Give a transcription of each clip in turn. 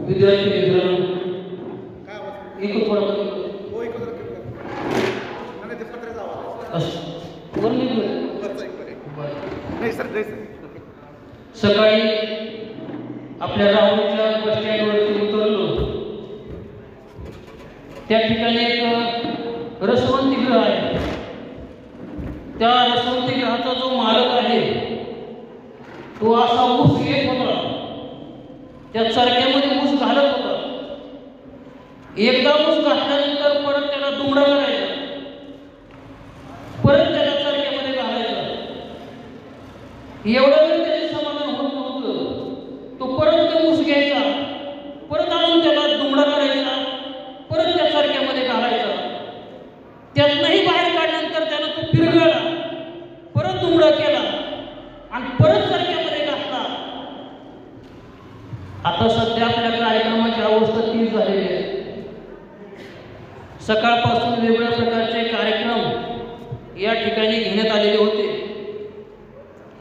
विद्यार्थी मित्रांनो, एक थोडा सकाळी आपल्या राहुलच्या बस स्टँडवरती उतरलो. त्या ठिकाणी एक रसवंतीगृह आहे. त्या रसवंतीगृहाचा जो मालक आहे तो असा ऊस घेत होता, त्या चरख्यामध्ये ऊस घालत होता. एकदा ऊस घातल्यानंतर परत त्याला दुमडा करायचा, परत त्याला चरख्यामध्ये घालायचा. एवढा वेळ त्याचे समाधान होत नव्हतं. तो परत ते ऊस घ्यायचा, परत आणून त्याला दुमडा करायचा, परत त्या चरख्यामध्ये घालायचा. त्यातनंही बाहेर काढल्यानंतर त्यानं तो फिरगळला, परत दुमडा केला आणि परत चरख्यामध्ये घातला. आता सध्या आपल्या कार्यक्रमाची अवस्था तीच झालेली आहे. सकाळपासून वेगवेगळ्या प्रकारचे कार्यक्रम या ठिकाणी घेण्यात आलेले होते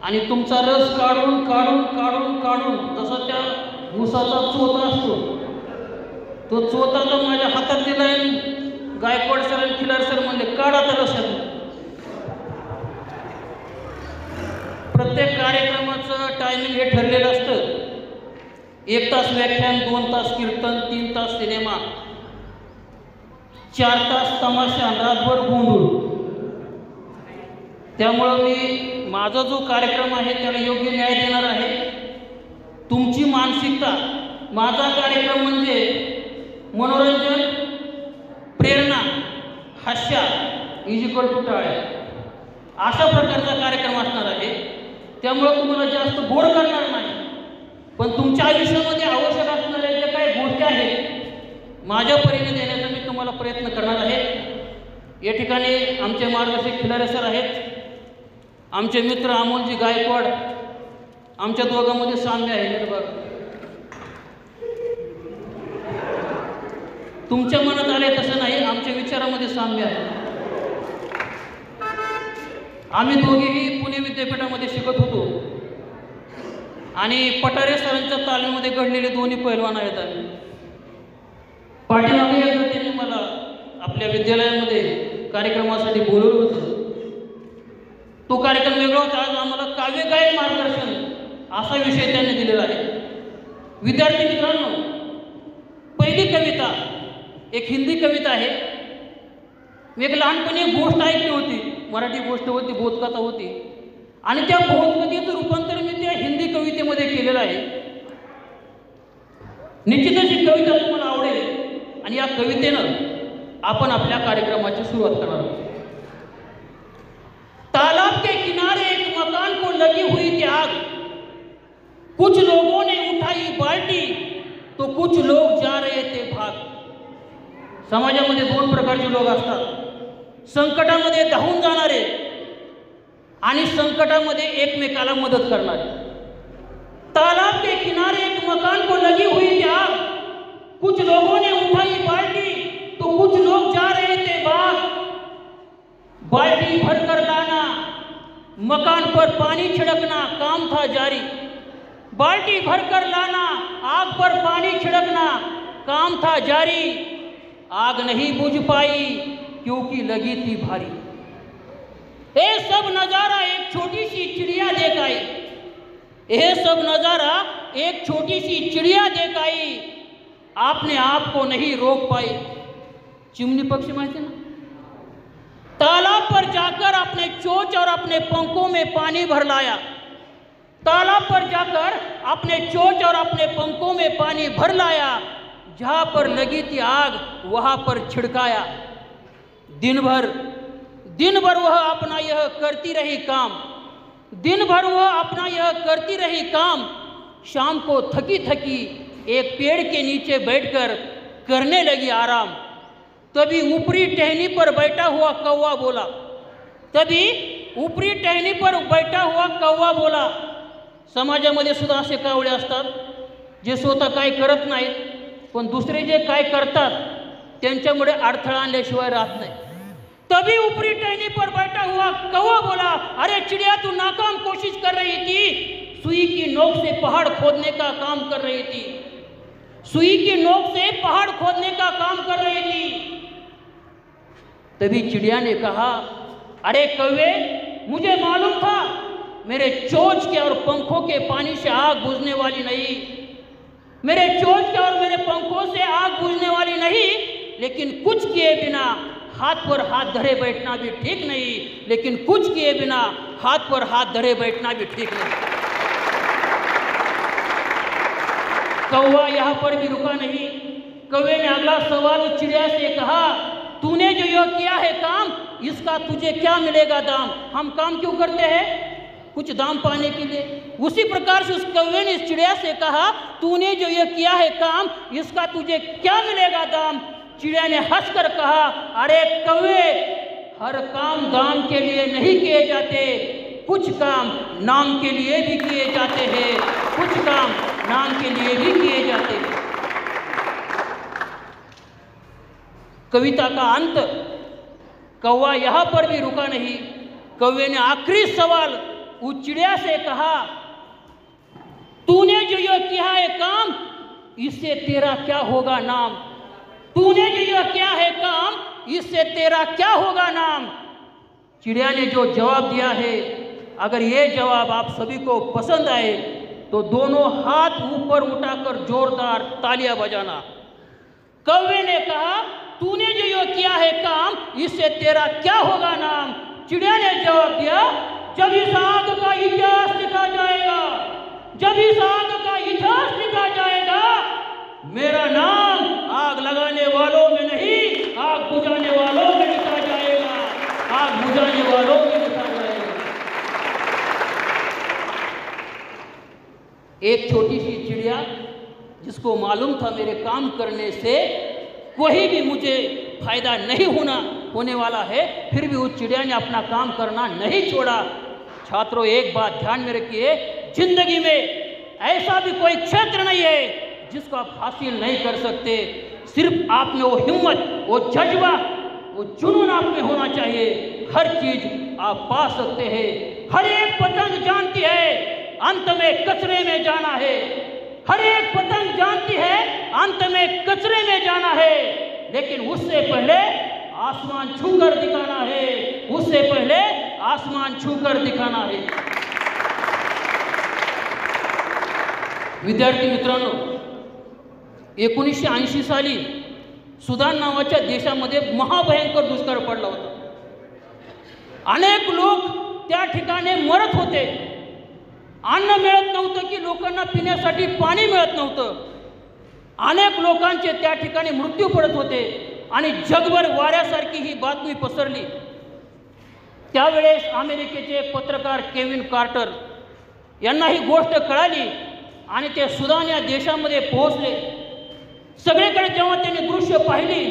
आणि तुमचा रस काढून काढून काढून काढून जसा त्या ऊसाचा चोथा असतो, तो चोथा तर माझ्या हातात दिला आहे. गायकवाड सर आणि खिलार सर म्हणले काढा तर रसात. प्रत्येक कार्यक्रमाचं टायमिंग हे ठरलेलं असतं. 1 तास व्याख्यान, 2 तास कीर्तन, 3 तास सिनेमा, 4 तास तमाशा, रातभर गोंधळ. त्यामुळं मी माझा जो कार्यक्रम आहे त्याला योग्य न्याय देणार आहे. तुमची मानसिकता, माझा कार्यक्रम म्हणजे मनोरंजन, प्रेरणा, हास्य = टाळे अशा प्रकारचा कार्यक्रम असणार आहे. त्यामुळं तुम्हाला जास्त बोर करणार नाही, पण तुमच्या आयुष्यामध्ये आवश्यक असणाऱ्या ज्या काही गोष्टी आहेत माझ्या परीने देण्याचा मी तुम्हाला प्रयत्न करणार आहे. या ठिकाणी आमचे मार्गदर्शक खिलारे सर आहेत, आमचे मित्र अमोलजी गायकवाड. आमच्या दोघांमध्ये साम्य आहे. बघ, तुमच्या मनात आले तसं नाही, आमच्या विचारामध्ये साम्य आहे. आम्ही दोघेही पुणे विद्यापीठामध्ये शिकत होतो आणि पठारे सरांच्या तालीमध्ये घडलेले दोन्ही पैलवान आहेत. आम्ही पाठीमागे एकदा त्यांनी मला आपल्या विद्यालयामध्ये कार्यक्रमासाठी बोलवलं होतं. तो कार्यक्रम वेगळा होता. आज आम्हाला काव्यगायन मार्गदर्शन असा विषय त्यांनी दिलेला आहे. विद्यार्थी मित्रांनो, पहिली कविता एक हिंदी कविता आहे. एक लहानपणी एक गोष्ट ऐकली होती, मराठी गोष्ट होती, बोधकथा होती आणि त्या बोधकथेचं रूपांतर मी त्या हिंदी कवितेमध्ये केलेलं आहे. निश्चितच ही कविता तुम्हाला आवडेल आणि या कवितेनं आपण आपल्या कार्यक्रमाची सुरुवात करणार आहोत. तालाब के किनारे एक मकान को लगी हुई थी आग. कुछ लोगों ने उठाई बाल्टी तो कुछ लोग जा रहे थे भाग. समाजामध्ये 2 प्रकारचे लोक असतात, संकटामध्ये धावून जाणारे आणि संकटामध्ये एकमेकाला मदत करणारे. तालाब के किनारे एक मकान को लगी हुई थी आग. कुछ लोगों ने उठाई बाल्टी तो कुछ लोग जा रहे थे भाग. बाल्टी भरकर लाना, मकान पर पानी छिड़कना, काम था जारी. बाल्टी भरकर लाना, आग पर पानी छिड़कना, काम था जारी. आग नहीं बुझ पाई क्योंकि लगी थी भारी. ये सब नजारा एक छोटी सी चिड़िया देख आई. ये सब नजारा एक छोटी सी चिड़िया देख आई. आपने आप को नहीं रोक पाई. चिमनी पक्षी माहिती ना. तालाब पर जाकर अपने चोंच और अपने पंखों में पानी भर लाया. तालाब पर जाकर अपने चोंच और अपने पंखों में पानी भर लाया. जहाँ पर लगी थी आग वहाँ पर छिड़काया. दिन भर वह अपना यह करती रही काम. दिन भर वह अपना यह करती रही काम. शाम को थकी थकी एक पेड़ के नीचे बैठकर करने लगी आराम. तभी ऊपरी टहनी पर बैठा हुआ कौवा बोला. तभी ऊपरी टहनी पर बैठा हुआ कौवा बोला. समाजामध्ये सुद्धा असे कावळे असतात जे स्वतः काय करत नाहीत, पण दुसरे जे काय करतात त्यांच्यामुळे अडथळा आणल्याशिवाय राहत नाही. तभी ऊपरी टहनी पर बैठा हुआ कौवा बोला, अरे चिड़िया तू नाकाम कोशिश कर रही थी. सुई की नोक से पहाड़ खोदने का काम कर रही थी. सुई की नोक से पहाड़ खोदने का काम कर रही थी। तभी चिड़िया ने कहा, अरे कौवे, मुझे मालूम था मेरे चोंच के और पंखों के पानी से आग बुझने वाली नहीं, मेरे चोंच के और मेरे पंखों से आग बुझने वाली नहीं, लेकिन कुछ किए बिना हाथ पर हाथ धरे बैठना भी ठीक नहीं, लेकिन कुछ किए बिना हाथ पर हाथ धरे बैठना भी ठीक नहीं। कौवा यहाँ पर भी रुका नहीं। कौवे ने अगला सवाल उस चिड़िया से कहा, तूने जो यह किया है काम, इसका तुझे क्या मिलेगा दाम? हम काम क्यों करते हैं? कुछ दाम पाने के लिए। उसी प्रकार से उस कौवे ने इस चिड़िया से कहा, तूने जो यह किया है काम, इसका तुझे क्या मिलेगा दाम? चिड़िया ने हंसकर कहा, अरे कौवे, हर काम दाम के लिए नहीं किए जाते, कुछ काम नाम के लिए भी किए जाते हैं, कुछ काम नाम के लिए भी किए जाते हैं। कविता का अंत। कौवा यहाँ पर भी रुका नहीं। कौवे ने आखिरी सवाल उस चिड़िया से कहा, तूने जो यह किया है काम, इससे तेरा क्या होगा नाम? तूने जो यह किया है काम, इससे तेरा क्या होगा नाम? चिड़िया ने जो जवाब दिया है, अगर ये जवाब आप सभी को पसंद आए तो दोनों हाथ ऊपर उठाकर जोरदार तालियां बजाना। कौवे ने कहा, तूने जो यह किया है काम, इससे तेरा क्या होगा नाम? चिड़िया ने जवाब दिया, जब इस आग का इतिहास लिखा जाएगा, जब इस आग का इतिहास लिखा जाएगा, मेरा नाम आग लगाने वालों में नहीं, आग बुझाने वालों में लिखा जाएगा, आग बुझाने वालों में लिखा जाएगा। एक छोटी सी चिड़िया जिसको मालूम था मेरे काम करने से कोई भी मुझे फायदा नहीं होने वाला है, फिर भी उस चिड़िया ने अपना काम करना नहीं छोड़ा। छात्रों, एक बात ध्यान में रखिए, जिंदगी में ऐसा भी कोई क्षेत्र नहीं है जिसको आप हासिल नहीं कर सकते। सिर्फ आप में वो हिम्मत, वो जज्बा, वो जुनून आप में होना चाहिए। हर चीज आप पा सकते हैं। हर एक पतंग जानती है अंत में कचरे में जाना है। हर एक पतंग जानती है अंत में कचरे में जाना है, लेकिन उससे पहले आसमान छूकर दिखाना है, उससे पहले आसमान छूकर दिखाना है। विद्यार्थी मित्रांनो, 1980 साली सुदान नावाच्या देशामध्ये महाभयंकर दुष्काळ पडला होता। अनेक लोक त्या ठिकाणी मरत होते। अन्न मिळत नव्हतं की लोकांना पिण्यासाठी पाणी मिळत नव्हतं। अनेक लोकांचे त्या ठिकाणी मृत्यू पडत होते आणि जगभर वाऱ्यासारखी ही बातमी पसरली। त्यावेळेस अमेरिकेचे पत्रकार केविन कार्टर यांना ही गोष्ट कळाली आणि ते सुदान या देशामध्ये पोहोचले। सगळीकडे जेव्हा त्यांनी दृश्य पाहिली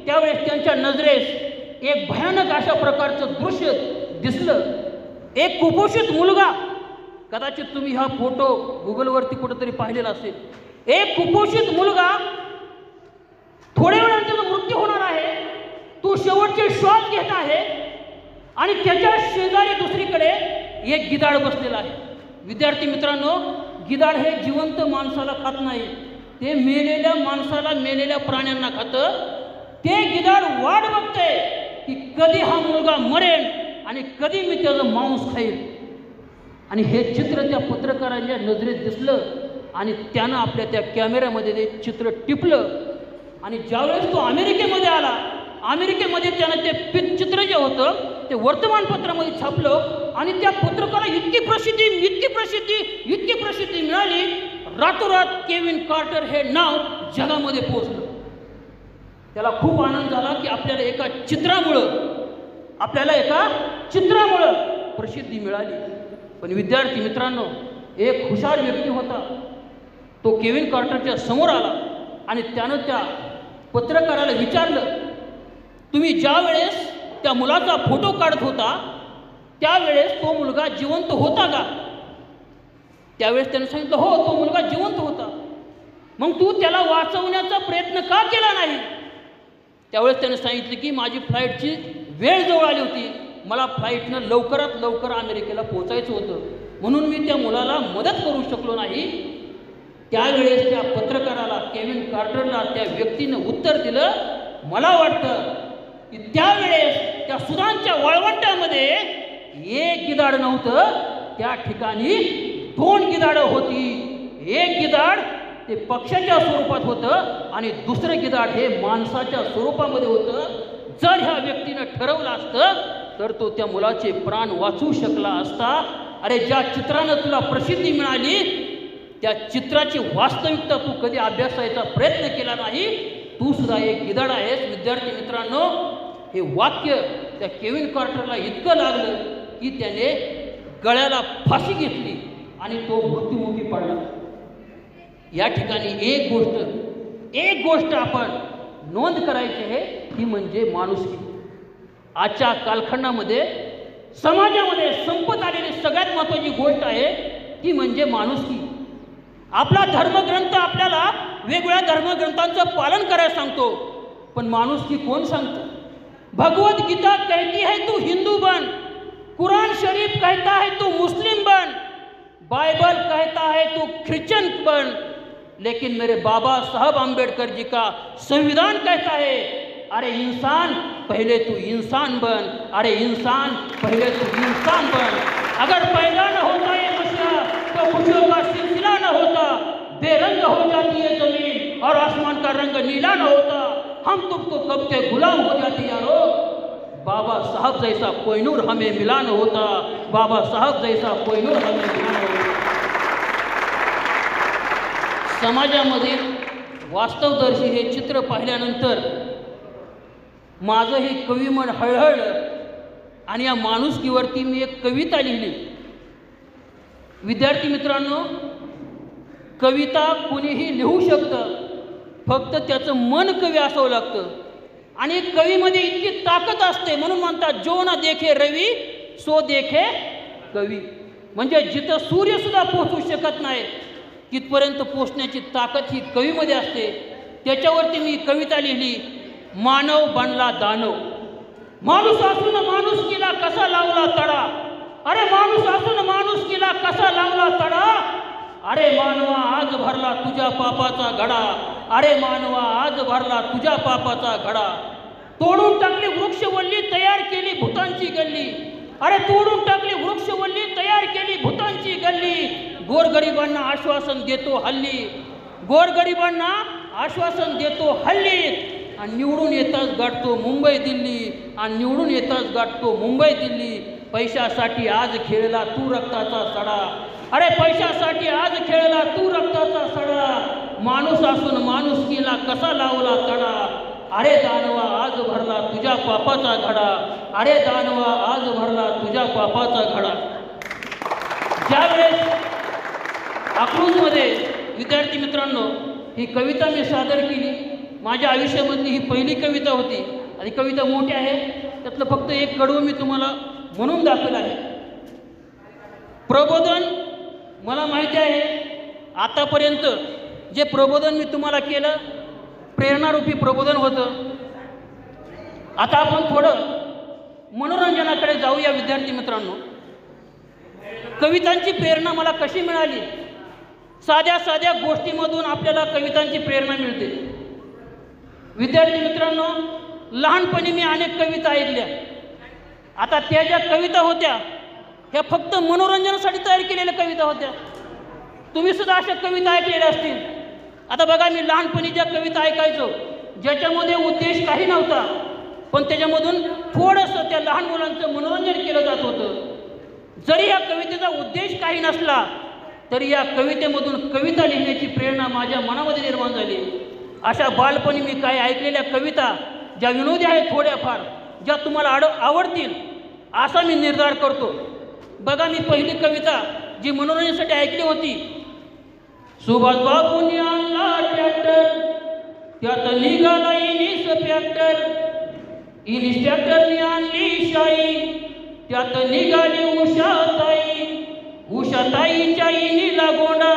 त्यावेळेस त्यांच्या नजरेस एक भयानक अशा प्रकारचं दृश्य दिसलं। एक कुपोषित मुलगा, कदाचित तुम्ही हा फोटो गुगलवरती कुठेतरी पाहिलेला असेल। एक कुपोषित मुलगा, थोड्या वेळात त्याचा मृत्यू होणार आहे, तो शेवटचे श्वास घेत आहे आणि त्याच्या शेजारी दुसरीकडे एक गिधाड बसलेला आहे। विद्यार्थी मित्रांनो, गिधाड हे जिवंत माणसाला खात नाही, ते मेलेल्या माणसाला, मेलेल्या प्राण्यांना खातं। ते गिधाड वाट बघते की कधी हा मुलगा मरेल आणि कधी मी त्याचं मांस खाईल। आणि हे चित्र त्या पत्रकारांच्या नजरेत दिसलं आणि त्यानं आपल्या त्या कॅमेऱ्यामध्ये ते चित्र टिपलं आणि ज्यावेळेस तो अमेरिकेमध्ये आला, अमेरिकेमध्ये त्यानं ते चित्र जे होतं ते वर्तमानपत्रामध्ये छापलं आणि त्या पत्रकाराला इतकी प्रसिद्धी मिळाली, रातोरात केविन कार्टर हे नाव जगामध्ये पोहोचलं। त्याला खूप आनंद झाला की आपल्याला एका चित्रामुळं प्रसिद्धी मिळाली। पण विद्यार्थी मित्रांनो, एक हुशार व्यक्ती होता, तो केविन कार्टरच्या समोर आला आणि त्यानं त्या पत्रकाराला विचारलं, तुम्ही ज्या वेळेस त्या मुलाचा फोटो काढत होता त्यावेळेस तो मुलगा जिवंत होता का? त्यावेळेस त्याने सांगितलं, हो, तो मुलगा जिवंत होता। मग तू त्याला वाचवण्याचा प्रयत्न का केला नाही? त्यावेळेस त्याने सांगितलं की माझी फ्लाईटची वेळ जवळ आली होती, मला फ्लाईटनं लवकरात लवकर अमेरिकेला पोहोचायचं होतं, म्हणून मी त्या मुलाला मदत करू शकलो नाही। त्यावेळेस त्या पत्रकाराला केविन कार्टरला त्या व्यक्तीनं उत्तर दिलं, मला वाटतं की त्यावेळेस त्या सुदानच्या वाळवंटामध्ये एक गिधाड नव्हतं, त्या ठिकाणी 2 गिधाडं होती. एक गिधाड ते पक्षाच्या स्वरूपात होतं आणि दुसरं गिधाड हे माणसाच्या स्वरूपामध्ये होतं. जर ह्या व्यक्तीनं ठरवलं असतं तर तो त्या मुलाचे प्राण वाचवू शकला असता. अरे, ज्या चित्रानं तुला प्रसिद्धी मिळाली त्या चित्राची वास्तविकता तू कधी अभ्यासायचा प्रयत्न केला नाही. तू सुद्धा एक गिधाड आहेस. विद्यार्थी मित्रांनो, हे वाक्य त्या केविन कार्टरला इतकं लागलं की त्याने गळ्याला फाशी घेतली आणि तो मृत्युमुखी पडला. या ठिकाणी एक गोष्ट आपण नोंद करायची आहे, ती म्हणजे माणुसकी. आजच्या कालखंडामध्ये समाजामध्ये संपत आलेली सगळ्यात महत्त्वाची गोष्ट आहे ती म्हणजे माणुसकी. आपला धर्मग्रंथ आपल्याला वेगवेगळ्या धर्मग्रंथांचं पालन करायला सांगतो, पण माणुसकी कोण सांगतं? भगवत गीता कहती है तू हिंदू बन, कुरान शरीफ कहता है तू मुस्लिम बन, बाइबल कहता है तू क्रिश्चियन बन, लेकिन मेरे बाबा साहब आम्बेडकर जी का संविधान कहता है, अरे इंसान पहले तू इंसान बन, अरे इंसान पहले तू इंसान बन. अगर पैदा न होता ये नशा तो खुशियों का सिलसिला न होता, बेरंग हो जाती है जमीन और आसमान का रंग नीला न होता, हम तुम तो कब के गुलाम हो जाते यारो. बाबा साहब जैसा कोहिनूर हमें मिला न होता, बाबा साहब जैसा कोहिनूर हमें मिला न होता. समाजामध्ये वास्तवदर्शी हे चित्र पाहिल्यानंतर माझं हे कविमन हळहळलं आणि या माणुसकीवरती मी एक कविता लिहिली. विद्यार्थी मित्रांनो, कविता कुणीही लिहू शकतं, फक्त त्याचं मन कवी असावं लागतं. आणि कवीमध्ये इतकी ताकद असते, म्हणून म्हणतात जो ना देखे रवी सो देखे कवी. म्हणजे जिथं सूर्यसुद्धा पोहोचू शकत नाही तिथपर्यंत पोचण्याची ताकद ही कवीमध्ये असते. त्याच्यावरती मी कविता लिहिली, मानव बनला दानव. माणूस असून माणुसकीला कसा लावला तडा, अरे माणूस असून माणुसकीला कसा लावला तडा, अरे मानवा आज भरला तुझ्या पापाचा घडा, अरे मानवा आज भरला तुझ्या पापाचा घडा. तोडून टाकली वृक्षवल्ली तयार केली भूतांची गल्ली, अरे तोडून टाकली वृक्षवल्ली तयार केली भूतांची गल्ली. गोरगरिबांना आश्वासन देतो हल्ली, गोरगरिबांना आश्वासन देतो हल्ली, आणि निवडून येताच गाठतो मुंबई दिल्ली, आणि निवडून येताच गाठतो मुंबई दिल्ली. पैशासाठी आज खेळला तू रक्ताचा सडा, अरे पैशासाठी आज खेळला तू रक्ताचा सडा. माणूस असून माणुसकीला कसा लावला तडा, अरे दानवा आज भरला तुझ्या पापाचा घडा, अरे दानवा आज भरला तुझ्या पापाचा घडा. ज्यावेळेस अकलूजमध्ये विद्यार्थी मित्रांनो ही कविता मी सादर केली, माझ्या आयुष्यामधली ही पहिली कविता होती. आणि कविता मोठी आहे, त्यातलं फक्त एक कडवं मी तुम्हाला म्हणून दाखवलं आहे. प्रबोधन, मला माहिती आहे आतापर्यंत जे प्रबोधन मी तुम्हाला केलं प्रेरणारूपी प्रबोधन होतं. आता आपण थोडं मनोरंजनाकडे जाऊया विद्यार्थी मित्रांनो. कवितांची प्रेरणा मला कशी मिळाली? साध्या साध्या गोष्टीमधून आपल्याला कवितांची प्रेरणा मिळते. विद्यार्थी मित्रांनो, लहानपणी मी अनेक कविता ऐकल्या. आता त्या ज्या कविता होत्या ह्या फक्त मनोरंजनासाठी तयार केलेल्या कविता होत्या. तुम्ही सुद्धा अशा कविता ऐकलेल्या असतील. आता बघा, मी लहानपणी ज्या कविता ऐकायचो ज्याच्यामध्ये उद्देश काही नव्हता, पण त्याच्यामधून थोडंसं त्या लहान मुलांचं मनोरंजन केलं जात होतं. जरी या कवितेचा उद्देश काही नसला तरी या कवितेमधून कविता लिहिण्याची प्रेरणा माझ्या मनामध्ये निर्माण झाली. अशा बालपणी मी काही ऐकलेल्या कविता ज्या विनोदी आहेत, थोड्याफार ज्या तुम्हाला आवडतील असा मी निर्धार करतो. बघा, मी पहिली कविता जी मनोरंजनासाठी ऐकली होती, सुभाष बाबूंनी आणला ट्रॅक्टर त्यात निघाला इनिस ट्रॅक्टर, इनिस ट्रॅक्टरने आणली शाई त्यात निघाली उषाताई, उषाताईच्या इनीला गोंडा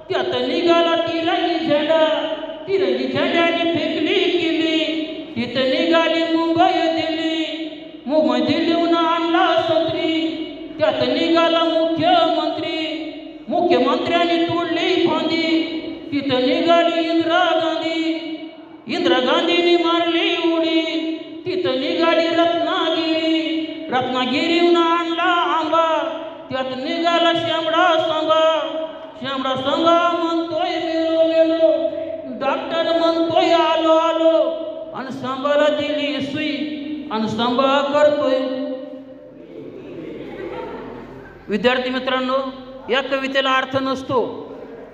त्यात निघाला तिरंगी झेंडा, तिरंगी झेंड्याने फेकली किल्ली तिथं निघाली मुंबई दिल्ली, मुंबई दिल्लीहून आणला संत्री त्यात निघाला मुख्यमंत्री, मुख्यमंत्र्यांनी तोडली फांदी तिथं निघाली इंदिरा गांधीने मारली उडी, तिथं निघाली रत्नागिरीहून आणला आंबा, त्यात निघाला श्यामडा सांगा म्हणतोय मेलो मेलो, डॉक्टर म्हणतोय आलो आलो, आणि सांबाला दिली सुई आणि सांबा करतोय. विद्यार्थी मित्रांनो, या कवितेला अर्थ नसतो.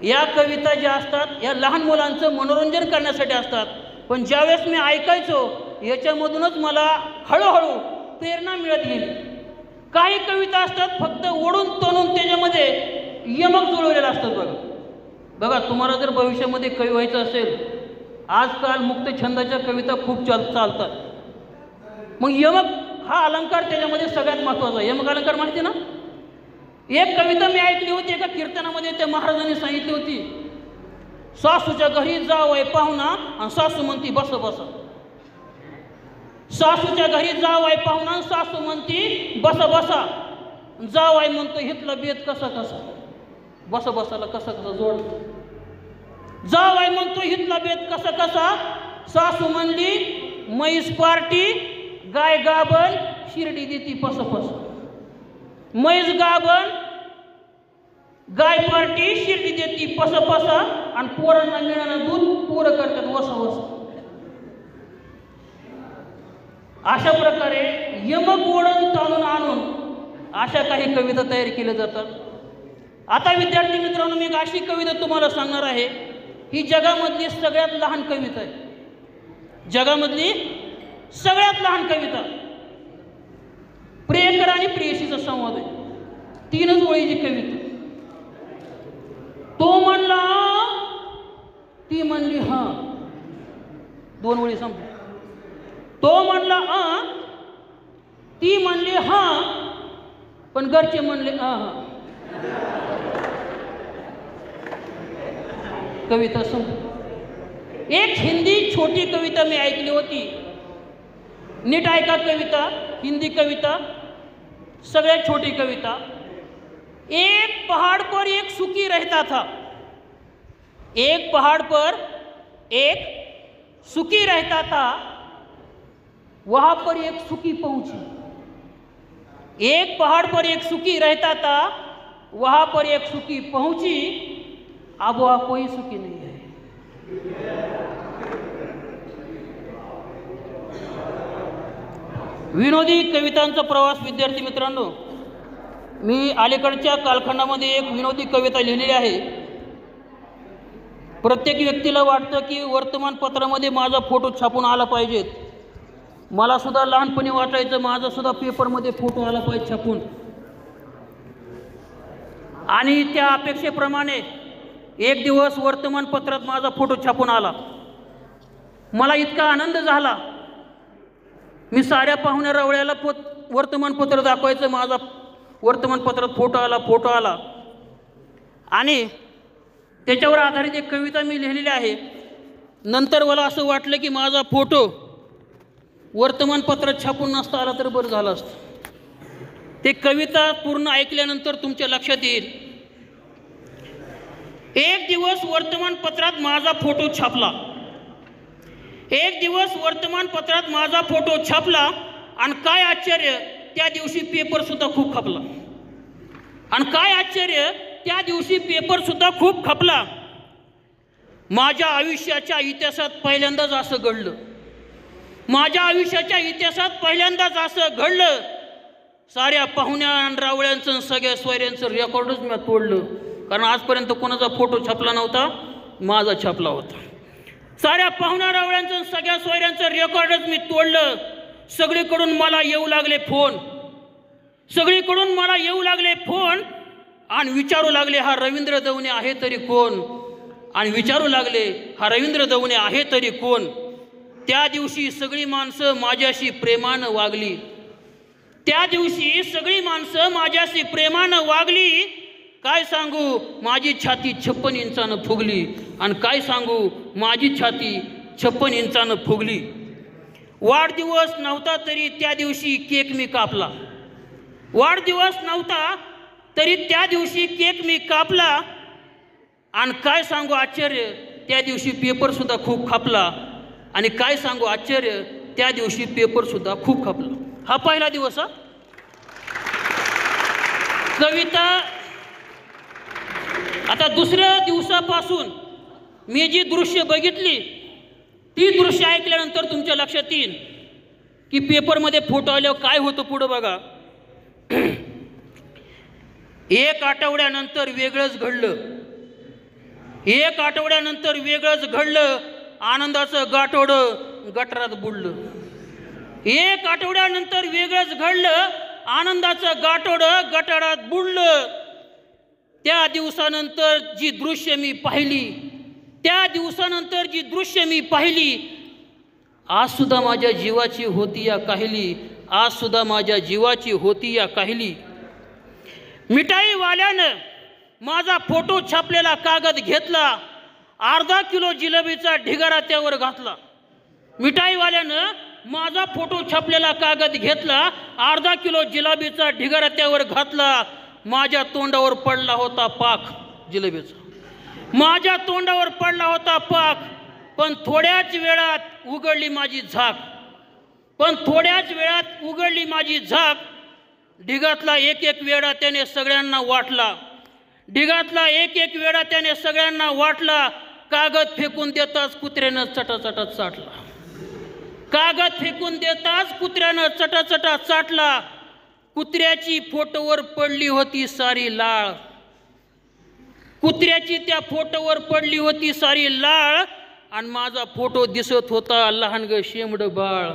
या कविता ज्या असतात या लहान मुलांचं मनोरंजन करण्यासाठी असतात. पण ज्यावेळेस मी ऐकायचो याच्यामधूनच मला हळूहळू प्रेरणा मिळत गेली. काही कविता असतात फक्त ओढून तोडून त्याच्यामध्ये यमक जुळवलेलं असतात. बघा तुम्हाला जर भविष्यामध्ये कवी व्हायचं असेल, आजकाल मुक्त छंदाच्या कविता खूप चालतात. मग यमक हा अलंकार त्याच्यामध्ये सगळ्यात महत्त्वाचा. यमक अलंकार माहिती ना. एक कविता मी ऐकली होती एका कीर्तनामध्ये, त्या महाराजांनी सांगितली होती, सासूच्या घरी जावय पाहुणा आणि सासू म्हणती बस बस. सासूच्या घरी जावय पाहुणा, सासू म्हणती बस बसा. जावय म्हणतो हितला बेत कसा कसा, बस बसाला कसा कसा जोड. जावय म्हणतो हितला बेत कसा कसा, सासू म्हणली म्हैस पार्टी गाय गाबन शिर्डी देती पस पस. म्हैस गाबन गाय पार्टी शिर्डी देती पस पसा, आणि पोरांना मिळालं दूध पोरं करतात वस वस. अशा प्रकारे यमक ओढून ताणून आणून अशा काही कविता तयार केल्या जातात. आता विद्यार्थी मित्रांनो, मी एक अशी कविता तुम्हाला सांगणार आहे, ही जगामधली सगळ्यात लहान कविता आहे. जगामधली सगळ्यात लहान कविता. प्रियकर आणि प्रेयसीचा संवाद आहे. 3च ओळीची कविता. तो म्हणला ती म्हणली हा, 2 ओळी संपल्या. तो म्हणला ती म्हणली हा, पण घरचे म्हणले हा. कविता संपली. एक हिंदी छोटी कविता मी ऐकली होती. नीट ऐका कविता, हिंदी कविता, सगळ्यात छोटी कविता. एक पहाड़ पर एक सुखी रहता था, एक पहाड़ पर एक सुखी रहता था, वहां पर एक सुखी पहुंची. एक पहाड़ पर एक सुखी रहता था, वहां पर एक सुखी पहुंची, अब वह कोई सुखी नहीं है. विनोदी कवितांचा प्रवास. विद्यार्थी मित्रांनो, मी अलीकडच्या कालखंडामध्ये एक विनोदी कविता लिहिलेली आहे. प्रत्येक व्यक्तीला वाटतं की वर्तमानपत्रामध्ये माझा फोटो छापून आला पाहिजेत. मला सुद्धा लहानपणी वाटायचं माझा सुद्धा पेपरमध्ये फोटो आला पाहिजे छापून. आणि त्या अपेक्षेप्रमाणे एक दिवस वर्तमानपत्रात माझा फोटो छापून आला. मला इतका आनंद झाला, मी साऱ्या पाहुण्या रवळ्याला वर्तमानपत्र दाखवायचं, माझा वर्तमानपत्रात फोटो आला. आणि त्याच्यावर आधारित एक कविता मी लिहिलेली आहे. नंतर मला असं वाटलं की माझा फोटो वर्तमानपत्रात छापून नसता आला तर बरं झालं असतं. ते कविता पूर्ण ऐकल्यानंतर तुमच्या लक्षात येईल. एक दिवस वर्तमानपत्रात माझा फोटो छापला. एक दिवस वर्तमानपत्रात माझा फोटो छापला, आणि काय आश्चर्य, त्या दिवशी पेपर सुद्धा खूप खपला. आणि काय आश्चर्य, त्या दिवशी पेपर सुद्धा खूप खपला. माझ्या आयुष्याच्या इतिहासात पहिल्यांदाच असं घडलं. माझ्या आयुष्याच्या इतिहासात पहिल्यांदाच असं घडलं. साऱ्या पाहुण्या आणि रावळ्यांचं सगळ्या स्वैऱ्यांचं रेकॉर्डच मी तोडलं. कारण आजपर्यंत कोणाचा फोटो छापला नव्हता, माझा छापला होता. साऱ्या पाहुण्या रावळ्यांचं सगळ्या सोयऱ्यांचं रेकॉर्डच मी तोडलं. सगळीकडून मला येऊ लागले फोन, सगळीकडून मला येऊ लागले फोन, आणि विचारू लागले हा रवींद्र दवणे आहे तरी कोण, आणि विचारू लागले हा रवींद्र दवणे आहे तरी कोण. त्या दिवशी सगळी माणसं माझ्याशी प्रेमानं वागली. त्या दिवशी सगळी माणसं माझ्याशी प्रेमानं वागली. काय सांगू, माझी छाती 56 इंचानं फुगली. आणि काय सांगू, माझी छाती 56 इंचानं फुगली. वाढदिवस नव्हता तरी त्या दिवशी केक मी कापला. वाढदिवस नव्हता तरी त्या दिवशी केक मी कापला. आणि काय सांगू आश्चर्य, त्या दिवशी पेपरसुद्धा खूप खपला. आणि काय सांगू आश्चर्य, त्या दिवशी पेपरसुद्धा खूप खपला. हा पहिला दिवस. कविता आता दुसऱ्या दिवसापासून मी जी दृश्य बघितली ती दृश्य ऐकल्यानंतर तुमच्या लक्षात येईल की पेपरमध्ये फोटो आल्यावर काय होतं पुढं बघा. एक आठवड्यानंतर वेगळंच घडलं. एक आठवड्यानंतर वेगळंच घडलं. आनंदाचं गाठोडं गटारात बुडलं. एक आठवड्यानंतर वेगळंच घडलं. आनंदाचं गाठोडं गटारात बुडलं. त्या दिवसानंतर जी दृश्य मी पाहिली, त्या दिवसानंतर जी दृश्य मी पाहिली, आज सुद्धा माझ्या जीवाची होती या काहिली. आज सुद्धा माझ्या जीवाची होती या काहिली. मिठाईवाल्यानं माझा फोटो छापलेला कागद घेतला. अर्धा किलो जिलेबीचा ढिगारा त्यावर घातला. मिठाईवाल्यानं माझा फोटो छापलेला कागद घेतला. अर्धा किलो जिलेबीचा ढिगारा त्यावर घातला. माझ्या तोंडावर पडला होता पाक जिलेबीचा. माझ्या तोंडावर पडला होता पाक. पण थोड्याच वेळात उघडली माझी झाक. पण थोड्याच वेळात उघडली माझी झाक. ढिगातला एक एक वेळा त्याने सगळ्यांना वाटला. ढिगातला एक एक वेळा त्याने सगळ्यांना वाटला. कागद फेकून देताच कुत्र्यानं चटाचटा चाटला. कागद फेकून देताच कुत्र्यानं चटाचटा चाटला. कुत्र्याची फोटोवर पडली होती सारी लाळ. कुत्र्याची त्या फोटोवर पडली होती सारी लाळ. आणि माझा फोटो दिसत होता लहान ग शेमड बाळ.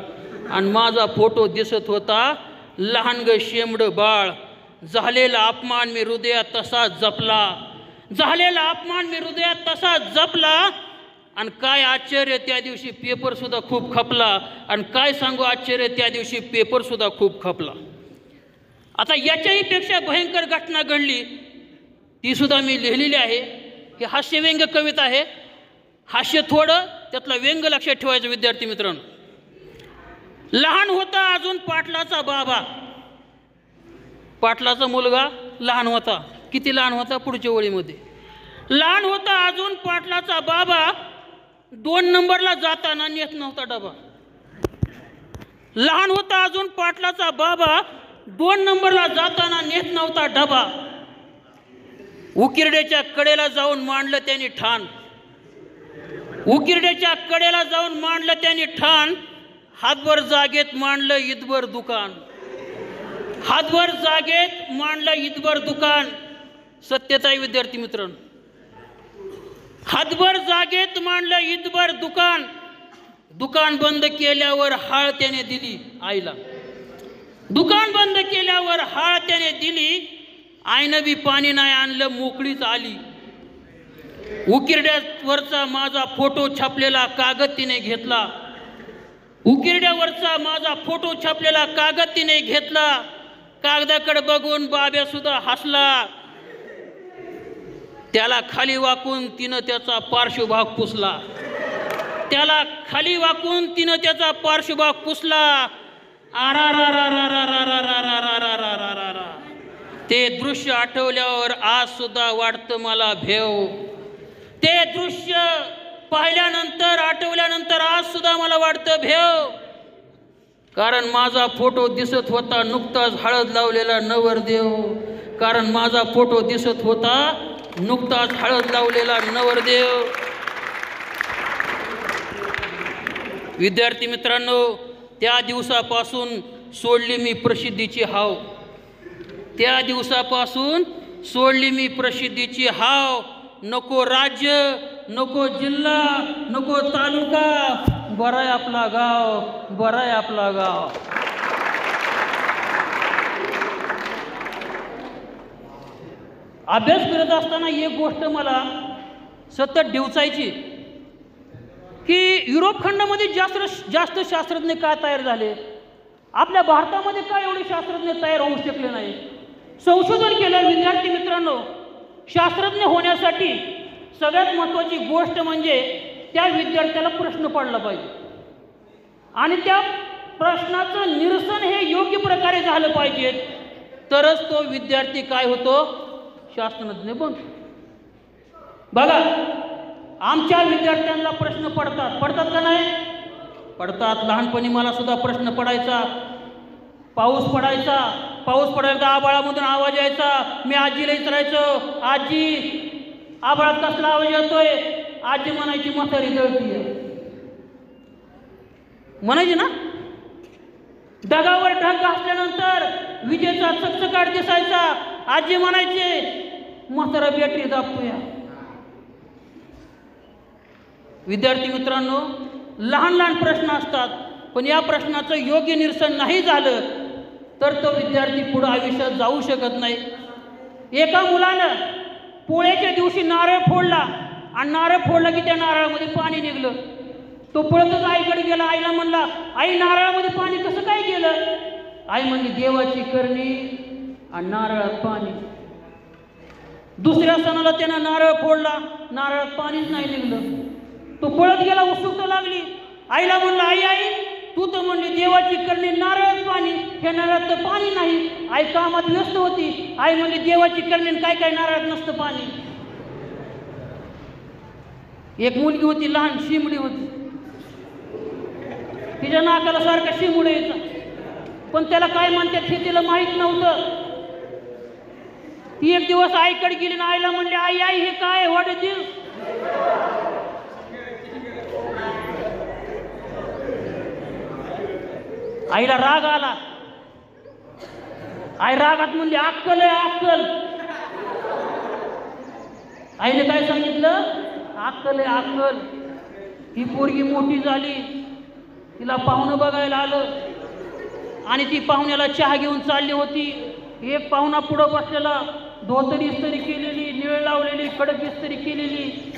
आणि माझा फोटो दिसत होता लहान ग शेमड बाळ. झालेला अपमान मी हृदयात तसा जपला. झालेला अपमान मी हृदयात तसा जपला. आणि काय आश्चर्य, त्या दिवशी पेपरसुद्धा खूप खपला. आणि काय सांगू आश्चर्य, त्या दिवशी पेपरसुद्धा खूप खपला. आता याच्याही पेक्षा भयंकर घटना घडली, ती सुद्धा मी लिहिलेली आहे. ही हास्यव्यंग्य कविता आहे. हास्य थोडं, त्यातला व्यंग लक्षात ठेवायचं विद्यार्थी मित्रांनो. लहान होता अजून पाटलाचा बाबा. पाटलाचा मुलगा लहान होता. किती लहान होता पुढच्या ओळीमध्ये. लहान होता अजून पाटलाचा बाबा. 2 नंबरला जाताना नेत नव्हता डबा. लहान होता अजून पाटलाचा बाबा. 2 नंबरला जाताना नेत नव्हता डबा. उकिरड्याच्या कडेला जाऊन मांडलं त्यांनी ठाण. उकिरड्याच्या कडेला जाऊन मांडलं त्यांनी ठाण. हातभर जागेत मांडलं ईदभर दुकान. हातभर जागेत मांडलं ईदभर दुकान. सत्यता विद्यार्थी मित्रांनो. हातभर जागेत मांडलं ईदभर दुकान. दुकान बंद केल्यावर हाळ त्याने दिली आईला. दुकान बंद केल्यावर हाळ त्याने दिली. आईनं बी पाणी नाही आणलं, मोकळीच आली. उकिरड्यावरचा माझा फोटो छापलेला कागद तिने घेतला. उकिरड्यावरचा माझा फोटो छापलेला कागद तिने घेतला. कागदाकडे बघून बाब्या सुद्धा हसला. त्याला खाली वाकून तिनं त्याचा पार्श्वभाग पुसला. त्याला खाली वाकून तिनं त्याचा पार्श्वभाग पुसला. ते दृश्य आठवल्यावर आज सुद्धा वाटतं मला भेव. ते दृश्य पाहिल्यानंतर आठवल्यानंतर आज सुद्धा मला वाटतं भेव. कारण माझा फोटो दिसत होता नुकताच हळद लावलेला नवरदेव. कारण माझा फोटो दिसत होता नुकताच हळद लावलेला नवरदेव. विद्यार्थी मित्रांनो, त्या दिवसापासून सोडली मी प्रसिद्धीची हाव. त्या दिवसापासून सोडली मी प्रसिद्धीची हाव. नको राज्य, नको जिल्हा, नको तालुका, बराय आपला गाव, बराय आपला गाव. अभ्यास करत असताना एक गोष्ट मला सतत डिवचायची की युरोप खंडामध्ये जास्त शास्त्रज्ञ का तयार झाले, आपल्या भारतामध्ये का एवढे शास्त्रज्ञ तयार होऊ शकले नाही. संशोधन केलं विद्यार्थी मित्रांनो. शास्त्रज्ञ होण्यासाठी सगळ्यात महत्त्वाची गोष्ट म्हणजे त्या विद्यार्थ्याला प्रश्न पडला पाहिजे आणि त्या प्रश्नाचं निरसन हे योग्य प्रकारे झालं पाहिजे, तरच तो विद्यार्थी काय होतो, शास्त्रज्ञ बनतो. बघा, आमच्या विद्यार्थ्यांना प्रश्न पडतात का नाही? पडतात. लहानपणी मला सुद्धा प्रश्न पडायचा. पाऊस पडायचा, आभाळामधून आवाज यायचा. मी आजीला विचारायचो, आजी आभाळात कसला आवाज येतोय? आजी म्हणायची, म्हातारी जळतीये. म्हणायची ना. ढगावर ढग घासल्यानंतर विजेचा चकचकाट दिसायचा. आजी म्हणायचे, म्हातारा बॅटरी दाबतोय. विद्यार्थी मित्रांनो, लहान लहान प्रश्न असतात, पण या प्रश्नाचं योग्य निरसन नाही झालं तर तो विद्यार्थी पुढे आयुष्यात जाऊ शकत नाही. एका मुलानं पोळ्याच्या दिवशी नारळ फोडला आणि नारळ फोडला की त्या नारळामध्ये पाणी निघलं. तो पळतच आईकडे गेला. आईला म्हणला, आई नारळामध्ये पाणी कसं काय गेलं? आई म्हणली, देवाची करणी आणि नारळात पाणी. दुसऱ्या सणाला त्यानं नारळ फोडला, नारळात पाणीच नाही निघलं. तो पळत गेला, उत्सुकता लागली. आईला म्हणला, आई तू तर म्हणली देवाची करणी नारळात पाणी, हे नारळात तर पाणी नाही. आई कामात व्यस्त होती. आई म्हणली, देवाची करणी काय काय नारळात नसतं पाणी. एक मुलगी होती, लहान शिमडी होती. तिच्या नाकाला सारखा शिमूड यायचा, पण त्याला काय म्हणतात हे तिला माहीत नव्हतं. ती एक दिवस आईकडे गेली ना आईला म्हणली, आई हे काय, व्हॉट इज दिस? आईला राग आला. आई रागात म्हणली, अक्कल आहे अक्कल. आईने काय सांगितलं? अक्कल आहे अक्कल. ही पोरगी मोठी झाली, तिला पाहुणं बघायला आलं आणि ती पाहुण्याला चहा घेऊन चालली होती. एक पाहुणा पुढं बसलेला, धोतर इस्त्री केलेली, निळ लावलेली, कडक इस्त्री केलेली,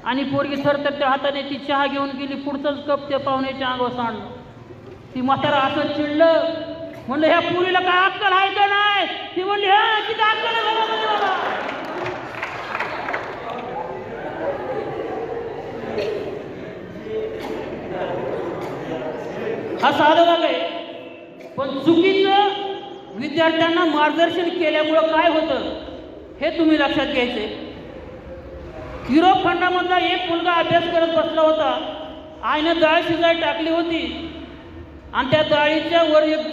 आणि पोरगी थरथरच्या हाताने ती चहा घेऊन गेली. पुढचाच कप त्या पाहुण्याच्या अंगावर सांडलं. ती म्हातारा असं चिडलं, म्हणलं, ह्या पोरीला काय अक्कल आहे का नाही? ती म्हणली, हा किती अक्कल आहे बाबा. हा साधं भाग आहे, पण चुकीचं विद्यार्थ्यांना मार्गदर्शन केल्यामुळं काय होतं हे तुम्ही लक्षात घ्यायचे. युरोप खंडामधला एक मुलगा अभ्यास करत बसला होता. आईनं डाळ शिजायला टाकली होती आणि त्या डाळीच्या वर एक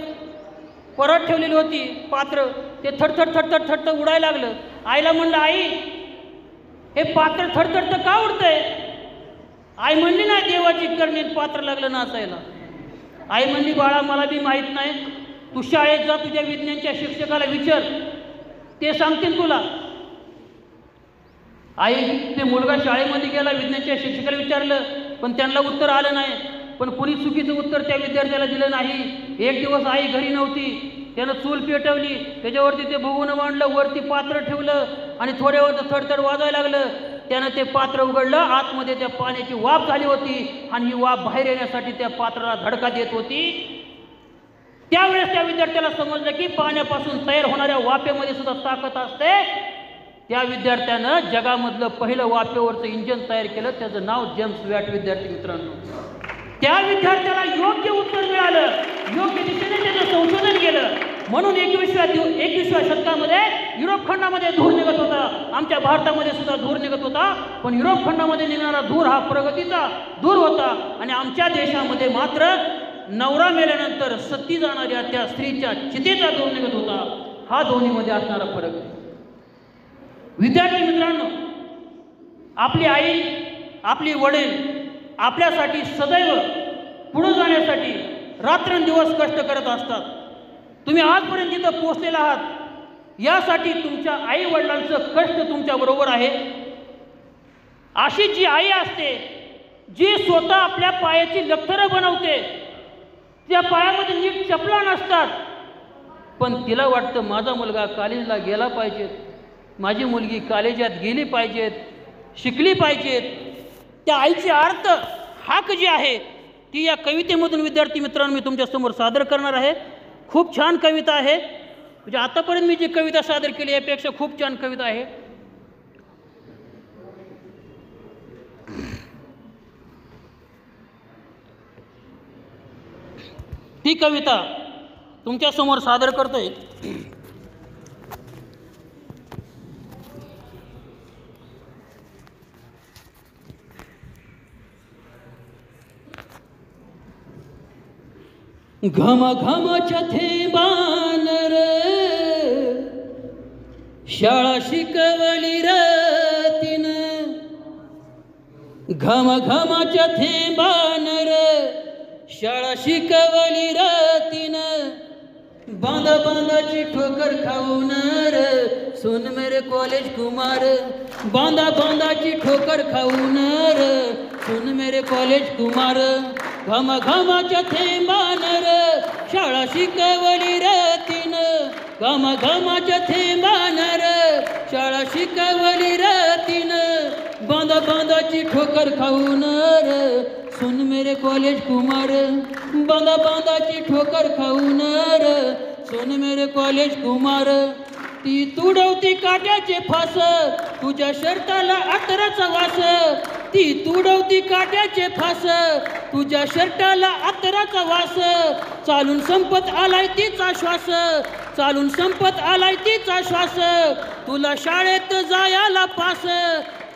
परत ठेवलेली होती पात्र. ते थडथड उडायला लागलं. आईला म्हणलं, आई हे पात्र थडथड का उडतंय? आई म्हणली, नाही देवाची करणी, पात्र लागलं नाचायला. आई म्हणली, बाळा मला बी माहीत नाही, तू शाळेत जा, तुझ्या विज्ञानच्या शिक्षकाला विचार, ते सांगतील तुला. आई ते मुलगा शाळेमध्ये गेला, विज्ञानच्या शिक्षकाला विचारलं, पण त्यांना उत्तर आलं नाही. पण कुणी चुकीचं उत्तर त्या विद्यार्थ्याला दिलं नाही. एक दिवस आई घरी नव्हती, त्यानं चूल पेटवली, त्याच्यावरती ते भुगवणं मांडलं, वरती पात्र ठेवलं आणि थोड्यावर थडथड वाजायला लागलं. त्यानं ते पात्र उघडलं, आतमध्ये त्या पाण्याची वाफ झाली होती आणि ही वाफ बाहेर येण्यासाठी त्या पात्राला धडका देत होती. त्यावेळेस त्या विद्यार्थ्याला समजलं की पाण्यापासून तयार होणाऱ्या वाफेमध्ये सुद्धा ताकद असते. त्या विद्यार्थ्यानं जगामधलं पहिलं वाफेवरचं इंजिन तयार केलं, त्याचं नाव जेम्स वॅट. विद्यार्थी मित्रांनो, त्या विद्यार्थ्याला योग्य उत्तर मिळालं, योग्य दिशेने त्याचं संशोधन केलं, म्हणून 21व्या शतकामध्ये युरोप खंडामध्ये धूर निघत होता. आमच्या भारतामध्ये सुद्धा धूर निघत होता, पण युरोप खंडामध्ये निघणारा धूर हा प्रगतीचा धूर होता आणि आमच्या देशामध्ये मात्र नवरा मेल्यानंतर सती जाणाऱ्या त्या स्त्रीच्या चितेचा धूर निघत होता. हा दोन्हीमध्ये असणारा फरक आहे. विद्यार्थी मित्रांनो, आपली आई, आपली वडील आपल्यासाठी सदैव पुढे जाण्यासाठी रात्रंदिवस कष्ट करत असतात. तुम्ही आजपर्यंत जिथं पोहोचलेला आहात, यासाठी तुमच्या आई वडिलांचं कष्ट तुमच्याबरोबर आहे. अशी जी आई असते, जी स्वतः आपल्या पायाची लक्तरं बनवते, त्या पायामध्ये नीट चपला नसतात, पण तिला वाटतं माझा मुलगा कॉलेजला गेला पाहिजे, माझी मुलगी कॉलेजात गेली पाहिजेत, शिकली पाहिजेत. त्या आईची अर्थ हाक जी आहे ती या कवितेमधून विद्यार्थी मित्रांनो मी तुमच्यासमोर सादर करणार आहे. खूप छान कविता आहे, म्हणजे आतापर्यंत मी जी कविता सादर केली यापेक्षा खूप छान कविता आहे. ती कविता तुमच्यासमोर सादर करतोय. घमाघमाच्या थेंबानर शाळा शिकवली रतीनं, घमाघमाच्या थेंबानर शाळा शिकवली रतीनं, बांधा बांधाची ठोकर खाऊन र सुन मेरे कॉलेज कुमार, बांधा बांधाची ठोकर खाऊन र सुन मेरे कॉलेज कुमार, घमाघमाच्या थेंबानर शाळा शिकवली रतीनं, घमाघमाच्या थेंबानर शाळा शिकवली रतीनं, बांधा बांधाची ठोकर खाऊन र सुन मेरे कॉलेज कुमार, बांधा बांधाची ठोकर खाऊन र सुन मेरे कॉलेज कुमार, ती तुडवती काट्याचे फास तुझ्या शर्टाला अत्तराचा वास, ती तुडवती काट्याचे फास तुझ्या शर्टाला अत्तराचा वास, चालून संपत आलाय तिचा श्वास, चालून संपत आलाय तिचा श्वास, तुला शाळेत जायला पास,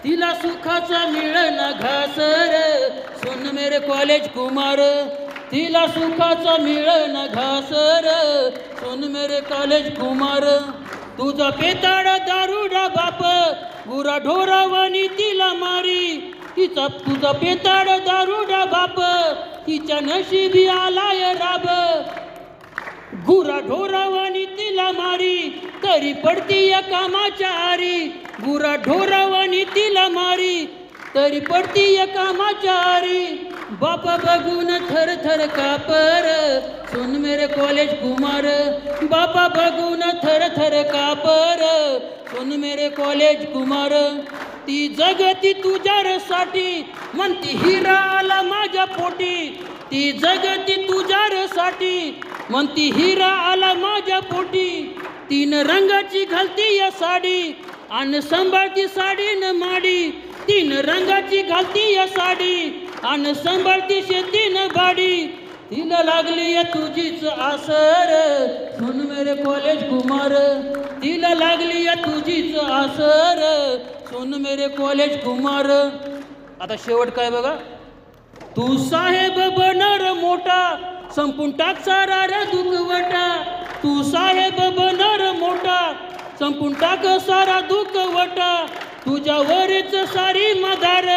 तिला सुखाचा मिळना घास रे सुन मेरे कॉलेज कुमार, तिला सुखाचा मिळना घास रे सुन मेरे कॉलेज कुमार, तुझा पेताड दारुडा बाप गुरा ढोरावानी तिला मारी, तिचा तुझा पेताड दारुडा बाप तिच्या नशिबी आलाय राब, गुरा ढोरावानी तिला मारी तरी पडती या कामाच्या आरी, गुरा ढोरावानी तिला मारी तरी पडती या कामाच्या आरी, बापा बघून थर थर कापर सुन मेरे कॉलेज कुमार, बापा बघून थर थर कापर सुन मेरे कॉलेज कुमार, ती जगती तुझ्यासाठी म्हणती हिरा आला माझ्या पोटी, ती जगती तुझ्यासाठी म्हणती हिरा आला माझ्या पोटी, तीन रंगाची घालती या साडी आणि सांभाळती साडी न माडी, तीन रंगाची घालती या साडी आणि सांभाळती शेतीन बाडी, तिला लागली या तुझीच आसर सुन मेरे कॉलेज कुमार, तिला लागली या तुझीच आसर सुन मेरे कॉलेज कुमार. आता शेवट काय बघा, तू साहेब बनर मोठा संपून टाक सारा रे दुखवटा, तू साहेब बनर मोठा संपून टाक सारा दुखवटा, तुझ्यावरच सारी मदार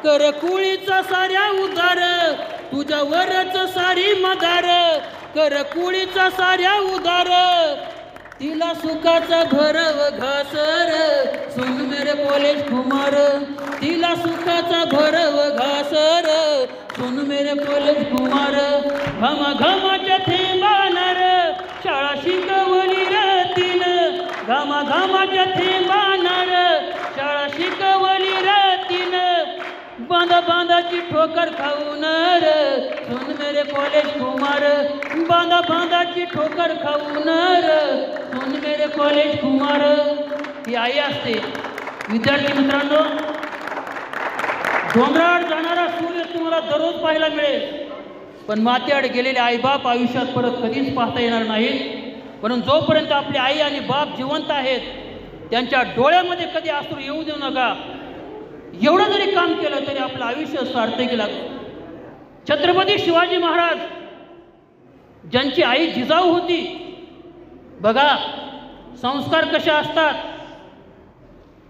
कर कुळीचा साऱ्या उदार, तुझ्यावरच सारी मदार कर कुळीचा साऱ्या उदार, तिला सुखाचा भरव घास रे सुन मेरे कॉलेज कुमार, तिला सुखाचा भरव घास रे सुन मेरे कॉलेज कुमार, घमाघमाच्या थेंबानर शाळा शिकवली रतीनं, घमाघमाच्या थेंबानर शाळा शिकवली रतीनं, बांधा बांधाची ठोकर खाऊन र सुन मेरे कॉलेज कुमार, बांधा बांधाची ठोकर खाऊन र सुन मेरे कॉलेज कुमार. ही आई असते. विद्यार्थी मित्रांनो, डोंगरावर जाणारा सूर्य तुम्हाला दररोज पाहायला मिळेल, पण माथ्याआड गेलेले आईबाप आयुष्यात परत कधीच पाहता येणार नाहीत, म्हणून जोपर्यंत आपले आई आणि बाप जिवंत आहेत त्यांच्या डोळ्यामध्ये कधी अश्रू येऊ देऊ नका. एवढं जरी काम केलं तरी आपलं आयुष्य सार्थकी लागतं. छत्रपती शिवाजी महाराज ज्यांची आई जिजाऊ होती, बघा संस्कार कसे असतात.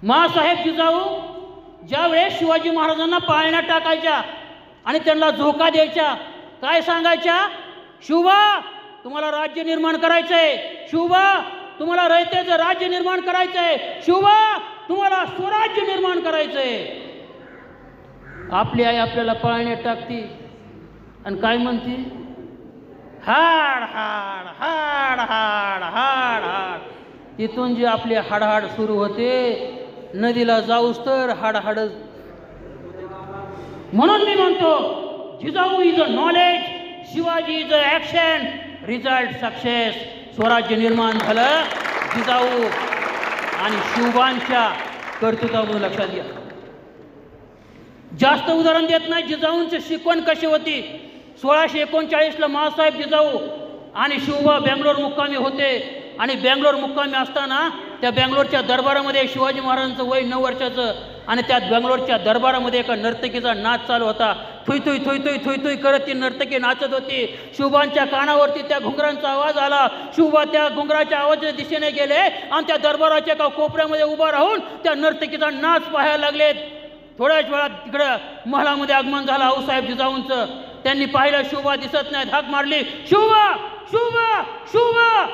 माँसाहेब जिजाऊ ज्या वेळेस शिवाजी महाराजांना पाळण्यात टाकायच्या आणि त्यांना झोका द्यायच्या, काय सांगायच्या, शिवबा तुम्हाला राज्य निर्माण करायचंय, शिवबा तुम्हाला रयतेचं राज्य निर्माण करायचंय, शिवबा तुम्हाला स्वराज्य निर्माण करायचंय. आपली आई आपल्याला पाळण्यात टाकती आणि काय म्हणती, हाड हाड हाड हाड हाड हाड. तिथून जी आपली हाडहाड सुरू होते नदीला जाऊस तर हाडहाड. म्हणून मी म्हणतो Jijau is a knowledge, Shivaji is a action, result success. स्वराज्य निर्माण झालं जिजाऊ आणि शिवबांच्या कर्तृत्वामधून, लक्षात घ्या. जास्त उदाहरण देत नाही. जिजाऊंची शिकवण कशी होती. 1639ला माँसाहेब जिजाऊ आणि शिवबा बेंगलोर मुक्कामी होते आणि बेंगलोर मुक्कामी असताना त्या बेंगलोरच्या दरबारामध्ये शिवाजी महाराजांचं वय 9 वर्षाचं आणि त्या बेंगलोरच्या दरबारामध्ये एका नर्तकीचा नाच चालू होता. Thuy Thuy Thuy Thuy Thuy Thuy करत ती नर्तकी नाचत होती. शिवबांच्या कानावरती त्या घुंगरांचा आवाज आला. शिवबा त्या घुंगराच्या आवाजाच्या दिशेने गेले आणि त्या दरबाराच्या एका कोपऱ्यामध्ये उभा राहून त्या नर्तकीचा नाच पाहायला लागलेत. थोड्याच वेळात तिकडं महालामध्ये आगमन झालं आऊसाहेब जिजाऊंचं. त्यांनी पाहिलं शिवबा दिसत नाही. हाक मारली, शिवबा शिवबा शिवबा.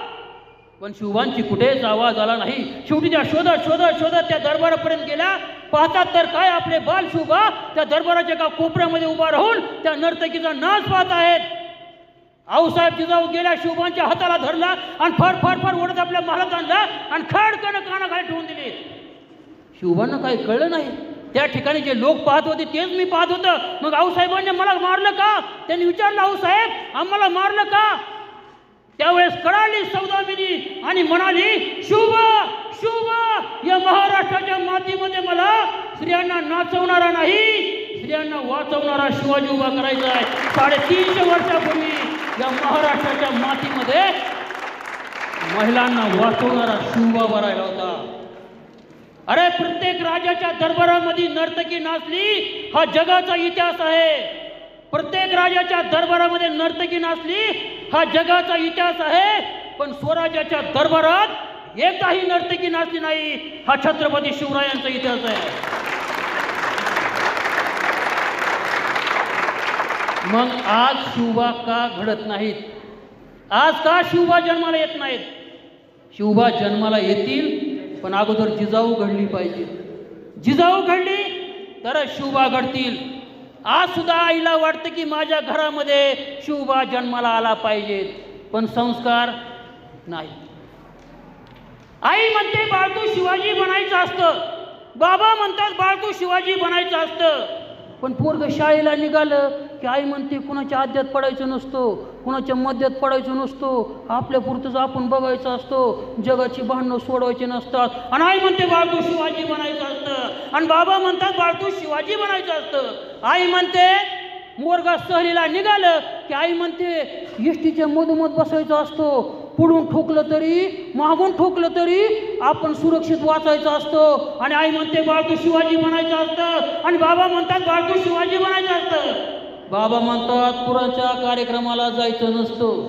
पण शिवबांची कुठेच आवाज आला नाही. शेवटी त्या शोधत शोधत शोधत त्या दरबारापर्यंत गेल्या. पाहतात तर काय आपले बाल शिवबा त्या दरबाराच्या एका कोपऱ्यामध्ये उभा राहून त्या नर्तकीचा नाच पाहत आहेत. आऊसाहेब जिजाऊ गेल्या, शिवबांच्या हाताला धरला आणि फार फार फार ओढत आपल्या महालात आणला आणि खाडकन कानाखाली ठेवून दिली. शिवबांना काही कळलं नाही. त्या ठिकाणी जे लोक पाहत होते तेच मी पाहत होतं. मग आऊसाहेबांनी मला मारलं का? त्यांनी विचारलं, आऊसाहेब आम्हाला मारलं का? त्यावेळेस कळाली सौदामिनी आणि म्हणाली, शिवबा शिवबा, या महाराष्ट्राच्या मातीमध्ये मला स्त्रियांना नाचवणारा नाही, स्त्रियांना वाचवणारा शिवाजी उभा करायचा आहे. 350 वर्षापूर्वी या महाराष्ट्राच्या मातीमध्ये महिलांना वाचवणारा शिवबा उभा राहिला होता. अरे प्रत्येक राजाच्या दरबारामध्ये नर्तकी नाचली हा जगाचा इतिहास आहे. प्रत्येक राजाच्या दरबारामध्ये नर्तकी नाचली हा जगाचा इतिहास आहे. पण स्वराज्याच्या दरबारात एकदाही नर्तकी नाचली नाही हा छत्रपती शिवरायांचा इतिहास आहे. मग आज शिवबा का घडत नाहीत? आज का शिवबा जन्माला येत नाहीत? शिवबा जन्माला येतील पण अगोदर जिजाऊ घडली पाहिजे. जिजाऊ घडली तरच शिवबा घडतील. आज सुद्धा आईला वाटतं की माझ्या घरामध्ये शिवबा जन्माला आला पाहिजे, पण संस्कार नाही. आई म्हणते बाळ तू शिवाजी बनायचं असतं, बाबा म्हणतात बाळ तू शिवाजी बनायचं असतं. पण पोरग शाळेला निघालं की आई म्हणते कुणाच्या आद्यात पडायचं नसतो, कुणाच्या मध्यात पडायचं नसतो, आपल्या पुरतंच आपण बघायचं असतो, जगाची भांडणं सोडवायची नसतात. आणि आई म्हणते बाळ तू शिवाजी बनायचं असतं, आणि बाबा म्हणतात बाळ तू शिवाजी बनायचं असतं. आई म्हणते मोरगा सहलीला निघालं की आई म्हणते एसटीच्या मधोमध बसायचं असतो, पुढून ठोकलं तरी मागून ठोकलं तरी आपण सुरक्षित वाचायचं असतं. आणि आई म्हणते बाळ तू शिवाजी बनायचं असतं, आणि बाबा म्हणतात बाळ तू शिवाजी बनायचं असतं. बाबा म्हणतात पुराच्या कार्यक्रमाला जायचं नसतं,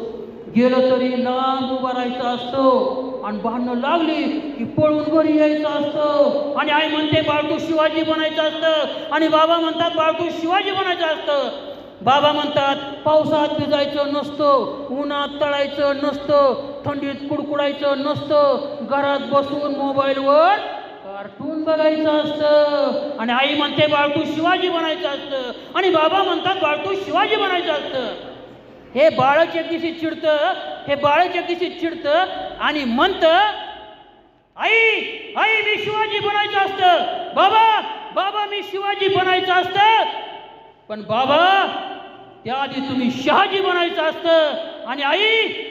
गेलं तरी लांब उभा राहायचं असतं, आणि भांडणं लागली की पळून घरी यायचं असतं. आणि आई म्हणते बाळ तू शिवाजी बनायचं असतं, आणि बाबा म्हणतात बाळ तू शिवाजी बनायचं असतं. बाबा म्हणतात पावसात भिजायचं नसतं, उन्हात तळायचं नसतं, थंडीत कुडकुडायचं नसतं, घरात बसून मोबाईलवर कार्टून बघायचं असतं. आणि आई म्हणते बाळ तू शिवाजी बनायचं असतं, आणि बाबा म्हणतात बाळ तू शिवाजी बनायचं असतं. हे बाळच एक दिवशी चिडतं, हे बाळच एक दिवशी चिडतं आणि म्हणतं आई आई मी शिवाजी बनायचं असतं, बाबा बाबा मी शिवाजी बनायचं असतं. पण बाबा त्याआधी तुम्ही शहाजी बनायचं असतं, आणि आई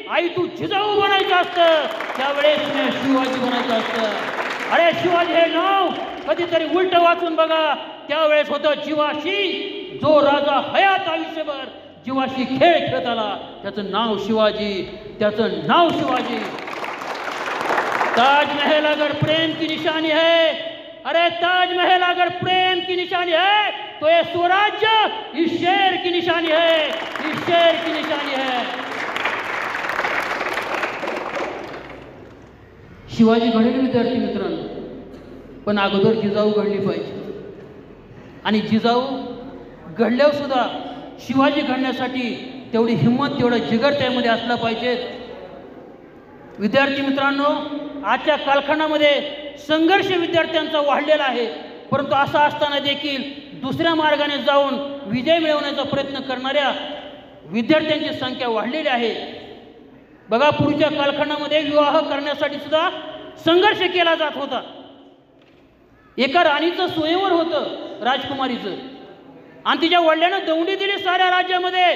आई तू जिजाऊ बनायचं असतं, त्यावेळेस तुम्ही शिवाजी बनायचं असतं. अरे शिवाजी हे नाव कधीतरी उलट वाचून बघा. त्यावेळेस होतं जीवाशी, जो राजा हयात आयुष्यभर जीवाशी खेळ खेळत आला त्याचं नाव शिवाजी, त्याचं नाव शिवाजी. ताजमहल अगर प्रेम की निशानी है, अरे ताजमहल अगर प्रेम की निशानी है तो ये स्वराज्य इस शेर की निशानी है, इस शेर की निशानी है. शिवाजी घडेल विद्यार्थी मित्रांनो, पण अगोदर जिजाऊ घडली पाहिजे. आणि जिजाऊ घडल्यावर सुद्धा शिवाजी घडण्यासाठी तेवढी हिंमत तेवढं जिगर त्यामध्ये असला पाहिजे. विद्यार्थी मित्रांनो, आजच्या कालखंडामध्ये संघर्ष विद्यार्थ्यांचा वाढलेला आहे, परंतु असं असताना देखील दुसऱ्या मार्गाने जाऊन विजय मिळवण्याचा प्रयत्न करणाऱ्या विद्यार्थ्यांची संख्या वाढलेली आहे. बघा पूर्वीच्या कालखंडामध्ये विवाह करण्यासाठी सुद्धा संघर्ष केला जात होता. एका राणीचं स्वयंवर होतं राजकुमारीचं, आणि तिच्या वडिलांना दौंडी दिली साऱ्या राज्यामध्ये,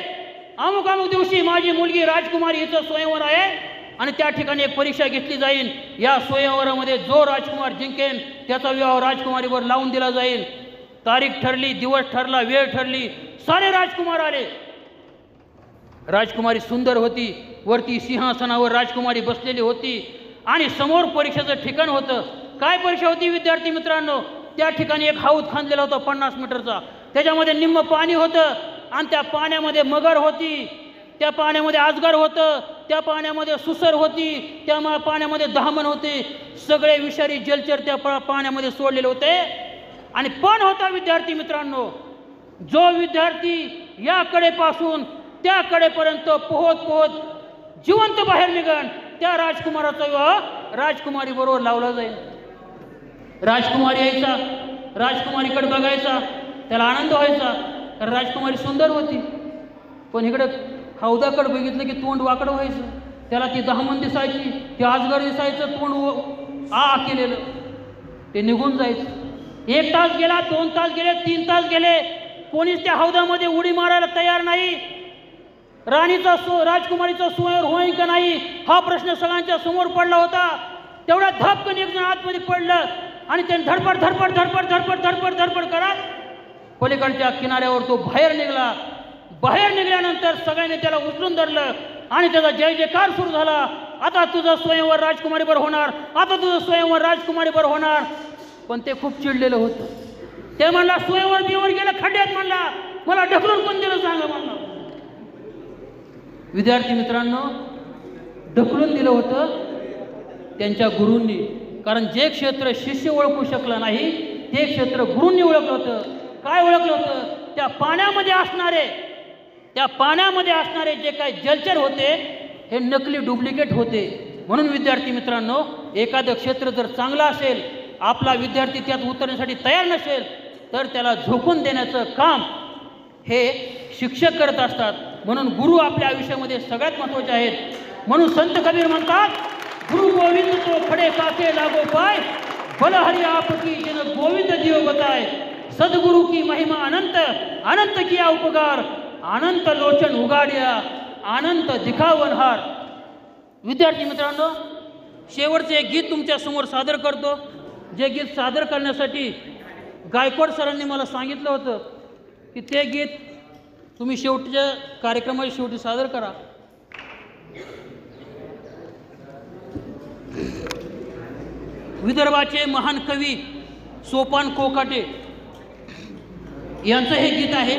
अमुक अमुक दिवशी माझी मुलगी राजकुमारी हिचं स्वयंवर आहे आणि त्या ठिकाणी एक परीक्षा घेतली जाईल. या स्वयंवरामध्ये जो राजकुमार जिंकेन त्याचा विवाह राजकुमारीवर लावून दिला जाईल. तारीख ठरली, दिवस ठरला, वेळ ठरली, सारे राजकुमार आले. राजकुमारी सुंदर होती, वरती सिंहासनावर राजकुमारी बसलेली होती, आणि समोर परीक्षेचं ठिकाण होतं. काय परीक्षा होती विद्यार्थी मित्रांनो? त्या ठिकाणी एक हाऊद खांदलेला होता 50 मीटरचा, त्याच्यामध्ये निम्म पाणी होतं आणि त्या पाण्यामध्ये मगर होती, त्या पाण्यामध्ये आजगर होतं, त्या पाण्यामध्ये सुसर होती, त्या पाण्यामध्ये दहामन होते, सगळे विषारी जलचर त्या पाण्यामध्ये सोडलेले होते. आणि पण होता विद्यार्थी मित्रांनो, जो विद्यार्थी या कडेपासून त्या कडेपर्यंत पोहत पोहत जिवंत बाहेर निघण, त्या राजकुमाराचा विवाह राजकुमारी बरोबर लावला जाईल. राजकुमारी यायचा, राजकुमारीकडे बघायचा, त्याला आनंद व्हायचा, कारण राजकुमारी सुंदर होती. पण इकडं हौदाकडे बघितलं की तोंड वाकडं व्हायचं, त्याला ती दहामन दिसायची, ती आजगर दिसायचं, तोंड आ केलेलं, ते निघून जायचं. 1 तास गेला, 2 तास गेले, 3 तास गेले, कोणीच त्या हौदामध्ये उडी मारायला तयार नाही. राणीचा राजकुमारीचा सुवयंवर होईल का नाही हा प्रश्न सगळ्यांच्या समोर पडला होता. तेवढ्या धपकन एक जण आतमध्ये पडलं आणि त्याने धडपड धडपड धडपड धडपड धडपड धडपड करत पलीकडच्या किनाऱ्यावर तो बाहेर निघाला. बाहेर निघाल्यानंतर सगळ्यांनी त्याला उचलून धरलं आणि त्याचा जय जयकार सुरू झाला. आता तुझं स्वयंवर राजकुमारीवर होणार, आता तुझं स्वयंवर राजकुमारीवर होणार. पण ते खूप चिडलेलं होतं. ते म्हणला स्वयंवर बिवर गेलं खड्ड्यात, म्हणला मला ढकलून कोण दिलं सांगा म्हणला. विद्यार्थी मित्रांनो, ढकलून दिलं होतं त्यांच्या गुरूंनी, कारण जे क्षेत्र शिष्य ओळखू शकला नाही ते क्षेत्र गुरूंनी ओळखलं होतं. काय ओळखलं होतं? त्या पाण्यामध्ये असणारे जे काही जलचर होते हे नकली डुप्लिकेट होते. म्हणून विद्यार्थी मित्रांनो, एखादं क्षेत्र जर चांगलं असेल, आपला विद्यार्थी त्यात उतरण्यासाठी तयार नसेल तर त्याला झोकून देण्याचं काम हे शिक्षक करत असतात. म्हणून गुरु आपल्या आयुष्यामध्ये सगळ्यात महत्त्वाचे आहेत. म्हणून संत कबीर म्हणतात, गुरु गोविंद तो खडे काके लागो पाय, बलहरी आपकी जिन गोविंद जीव बताय, सद्गुरु की महिमा अनंत, अनंत किया उपकार, अनंत लोचन उगाड्या, अनंत दिखावन हार. विद्यार्थी मित्रांनो, शेवटचे एक गीत तुमच्या समोर सादर करतो. जे गीत सादर करण्यासाठी गायकवाड सरांनी मला सांगितलं होतं की ते गीत तुम्ही शेवटच्या कार्यक्रमाच्या शेवटी सादर करा. विदर्भाचे महान कवी सोपान कोकाटे यांचं हे गीत आहे.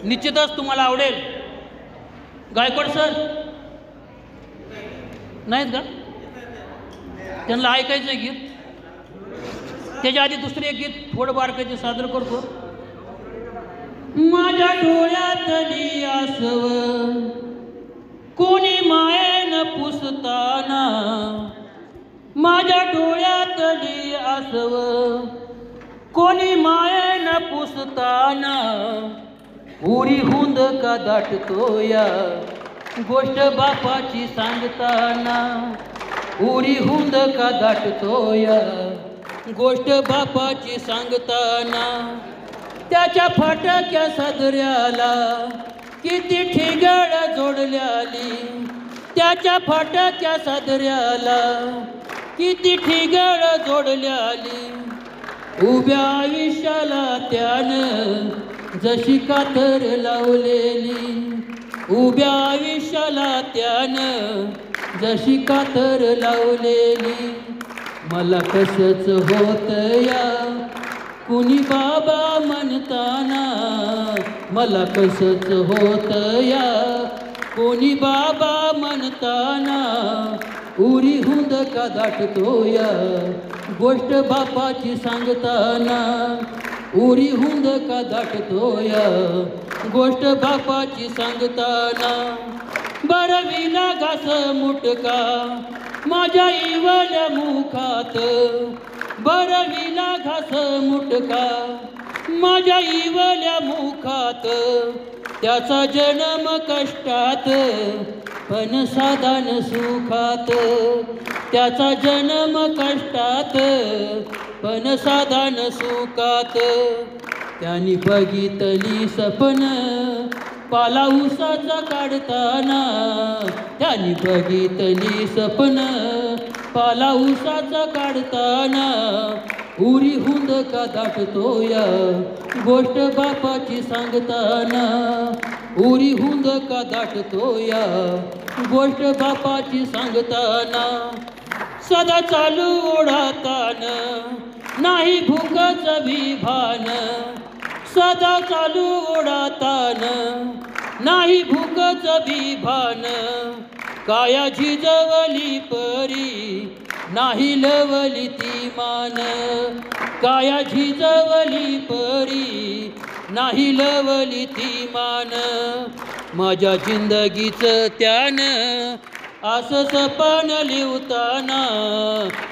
निश्चितच तुम्हाला आवडेल. गायकवाड सर नाहीत का? त्यांना ऐकायचं आहे गीत. त्याच्या आधी दुसरे एक गीत थोडं बारकाईचे सादर करतो. माझ्या डोळ्यातली आसव कोणी मायेन पुसताना, माझ्या डोळ्यातली आसव कोणी मायेन पुसताना, उरी हुंद का दाटतो या गोष्ट बापाची सांगताना, उरी हुंद का दाटतो या गोष्ट बापाची सांगताना. त्याच्या फाटक्या सदऱ्याला किती ठिगळ जोडल्याली, त्याच्या फाटक्या सदऱ्याला किती ठिगळ जोडल्याली, उभ्या आयुष्याला त्यानं जशी कातर लावलेली, उभ्या आयुष्याला त्यानं जशी कातर लावलेली. मला कसंच होत या कुणी बाबा म्हणताना, मला कसंच होत या कोणी बाबा म्हणताना, उरी हुंद का दाटतो या गोष्ट बापाची सांगताना, उरी हुंद का दाटतो या गोष्ट बापाची सांगताना. बरविला घास मुटका माझ्या इवल्या मुखात, बरविला घास मुटका माझ्या इवल्या मुखात, त्याचा जन्म कष्टात पण साधान सुखात, त्याचा जन्म कष्टात पण साधान सुखात. त्यांनी बघितली सपन पाला उसाचा काढताना, त्यांनी बघितली सपन पाला उसाचा काढताना, उरी हुंद का दाटतो या गोष्ट बापाची सांगताना, उरी हुंद का दाटतो या गोष्ट बापाची सांगताना. सदा चालू ओढातान नाही भूकच विभान, सदा चालू ओढातान नाही भूकच बिभान काया झिजवली परी नाही लवली ती मान काया झिजवली परी नाही लवली ती मान माझ्या जिंदगीचं त्यानं असं सपन लिवताना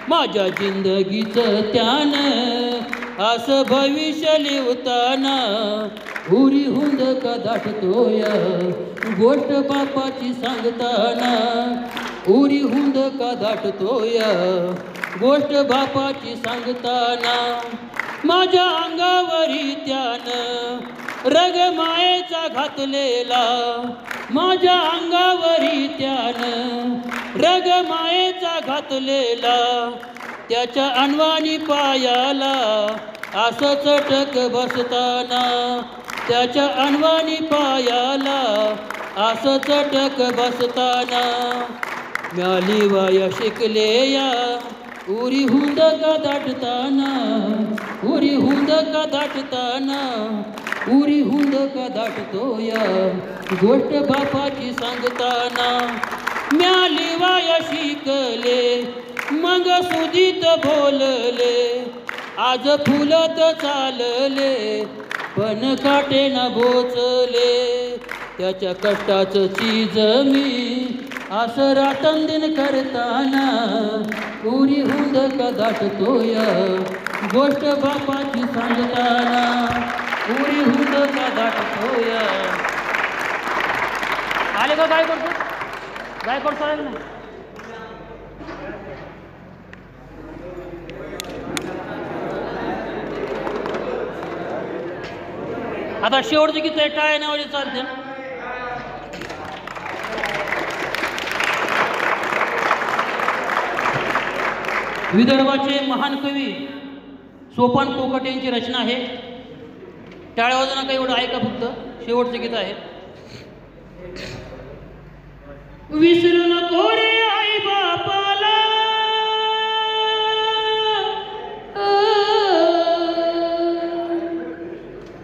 माझ्या जिंदगीचं त्यानं असं भविष्य लिवताना उरी हुंद का दाटतोय गोष्ट बापाची सांगताना उरी हुंद का दाटतोय गोष्ट बापाची सांगताना माझ्या अंगावरी त्यानं रग मायेचा घातलेला माझ्या अंगावरी त्यानं रग मायेचा घातलेला त्याच्या अनवाणी पायाला असं चटक बसताना त्याच्या अनवाणी पायाला असं चटक बसताना म्याली वाया शिकले या उरी हुंद का दाटताना उरी हुंद का दाटताना उरी हुंद का दाटतोया गोष्ट बापाची सांगताना म्याली वाया शिकले मग सुदीत बोलले आज फुलत चालले पण काटे न बोचले त्याच्या कष्टाचं चीज मी असं रातंदिन करताना उरी हुंद का दाटतोय गोष्ट बापाची सांगताना उरी हुंद का दाटतोय आले का गायकवाड चालेल ना आता शेवटचं गीत आहे टाळ्या नावाचे चालते विदर्भाचे महान कवी सोपान कोकट यांची रचना आहे टाळ्या वाजवू नका एवढं ऐका फक्त शेवटचं गीत आहे विसरू नको रे आई बापाला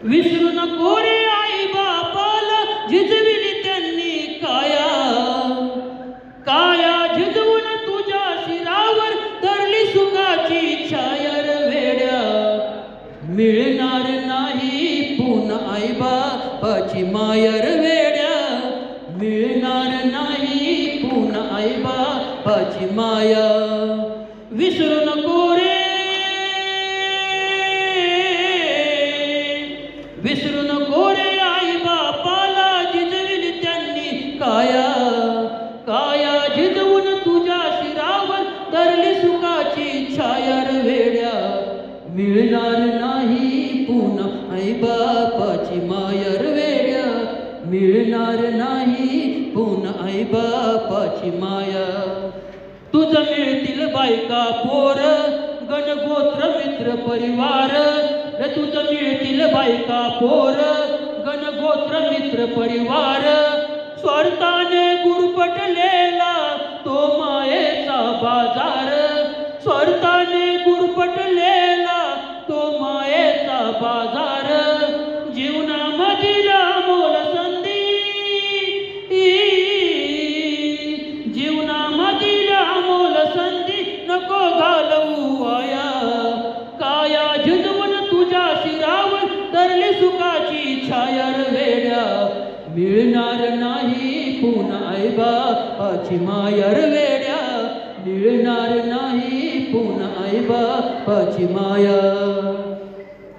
विसरू नको रे आई बापाला झिजविली त्यांनी काया काया झिजवून तुझ्या शिरावर धरली सुखाची छायर वेड्या मिळणार नाही पुन्हा आई बापाची मायर वेड्या मिळणार नाही पुन्हा आई बापाची माया विसरू नको रे विसरू नको रे आई बापाला झिजविली त्यांनी काया काया झिजवून तुझ्या शिरावर धरली सुखाची छायर वेड्या मिळणार नाही पुन्हा आई बापाची मायर वेड्या मिळणार नाही पुन्हा आई बापाची माया तुझं मिळतील बायका पोर गणगोत्र मित्र परिवार रे तुझं मिळतील बायका पोर गणगोत्र मित्र परिवार स्वार्थाने गुरफटलेला तो मायेचा बाजार स्वार्थाने गुरफटलेला तो मायेचा बाजार जीवनामधील अमोल संधी जीवनामधील अमोल संधी नको घालवू वाया काया झिजवून तुझ्या शिरावर धरली सुखाची छायर वेड्या मिळणार नाही पुन्हा आई बापाची मायर वेड्या मिळणार नाही पुन्हा आई बापाची माया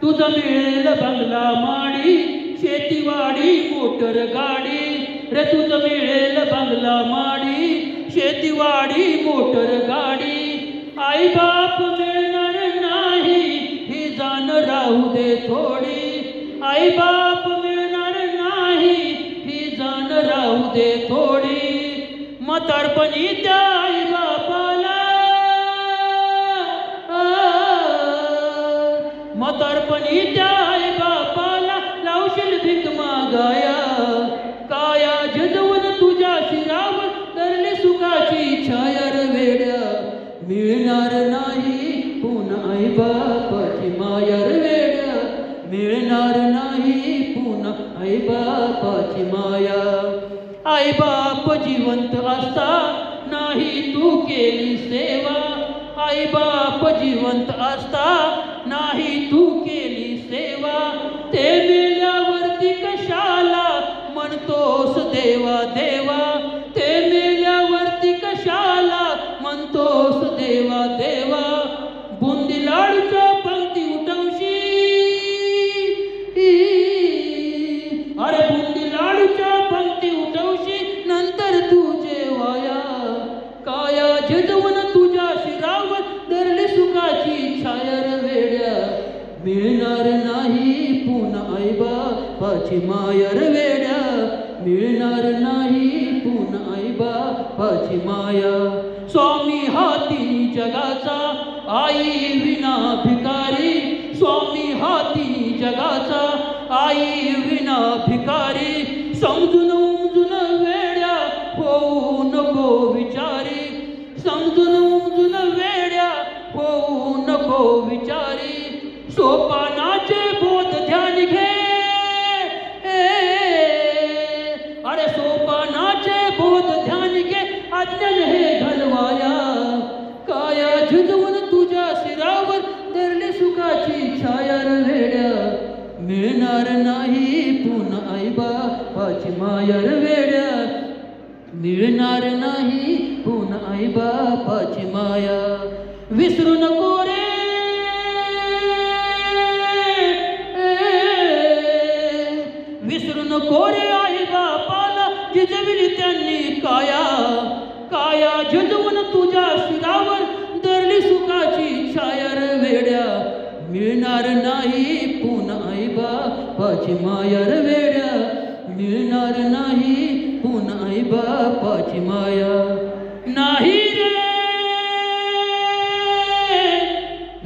तुझं मिळेल बंगला माडी शेतीवाडी मोटर गाडी रे तुझं मिळेल बंगला माडी शेतीवाडी मोटर गाडी आई बाप मिळणार नाही ही जाण राहू दे थोडी आई बाप मिळणार नाही ही जाण राहू दे थोडी म्हातारपणी त्या आई बापाला म्हातारपणी त्या आई बापाला लावशील भीक मागाया काया झिजवून तुझ्या शिरावर धरली सुखाची छायर वेड्या मिळणार नाही पुन्हा आई बापाची मायर वेड्या मिळणार नाही बापाची माया. आई बाप जिवंत असता नाही तू केली सेवा. आई बाप जिवंत असता नाही तू केली सेवा. ते मेल्यावरती कशाला म्हणतोस देवा देवा. ते मेल्यावरती कशाला म्हणतोस देवा देवा. बुंदी लाडूच्या पंक्ती उठवशी, अरे बुंदी लाडूच्या पंक्ती उठवशी नंतर तुझे वाया. काया झिजवून तुझ्या शिरावर धरली सुखाची छाया रे वेड्या. मिळणार नाही पुन्हा आई बापाची माया रे वेड्या. मिळणार नाही पुन्हा आई बापाची माया. स्वामी हाती जगाचा आई विना भिकारी. स्वामी हाती जगाचा आई विना भिकारी. समजून उमजून वेड्या होऊ नको विचारी. समजून उमजून वेड्या होऊ नको विचारी. सोपानाचे बोध ध्यान घे, अरे सोपानाचे बोध ध्यान घे. अज्ञान हे घालवाया. काया झिजवून तुझ्या शिरावर धरली सुखाची छाया रे वेड्या. मिळणार नाही पुन्हा आई बापाची माया रे वेड्या. मिळणार नाही पुन्हा आई बापाची माया. विसरू नको रे, विसरू नको रे आई बापाला जिजविली त्यांनी काया. काया झिजवून तुझ्या शिरावर धरली सुखाची छाया रे वेड्या. मिळणार नाही पुन्हा आई बापाची माया रे वेड्या. मिळणार नाही पुन्हा आई बापाची माया. नाही रे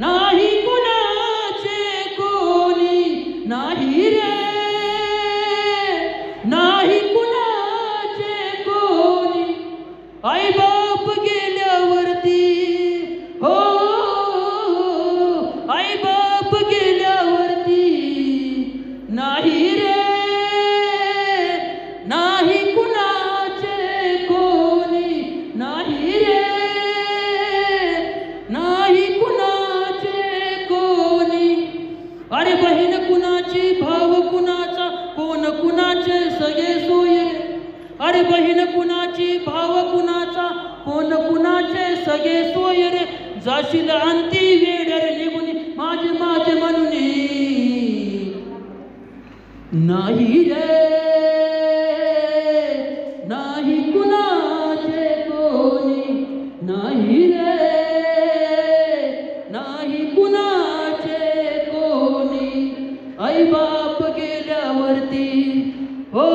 नाही कुणाचे कोणी. नाही रे नाही कुणाचे कोणी. आई बाप गेल्यावरती, हो आई बाप गेल्यावरती. नाही रे नाही कुणाचे कोणी. नाही रे नाही कुणाचे कोणी. अरे बहीण कुणाची भाव कुणाचा कोण कुणाचे सगळे सोये. अरे बहीण कुणाची भाव कुणाचा कोण कुणाचे सगळे सोय रे. जाशील अंती वेड्या रे निघून माझे माझे म्हणून. नाही रे नाही कुणाचे कोणी. नाही रे नाही कुणाचे कोणी. आई बाप गेल्यावरती, हो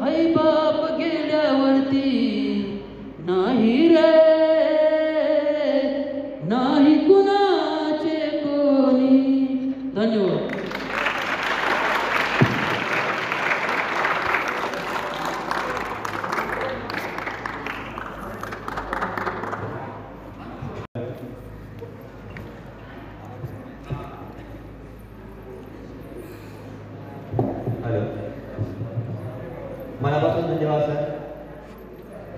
आई बाप गेल्यावरती. नाही रे नाही कुणाचे कोणी. धन्यवाद. हॅलो, मनापासून धन्यवाद सर.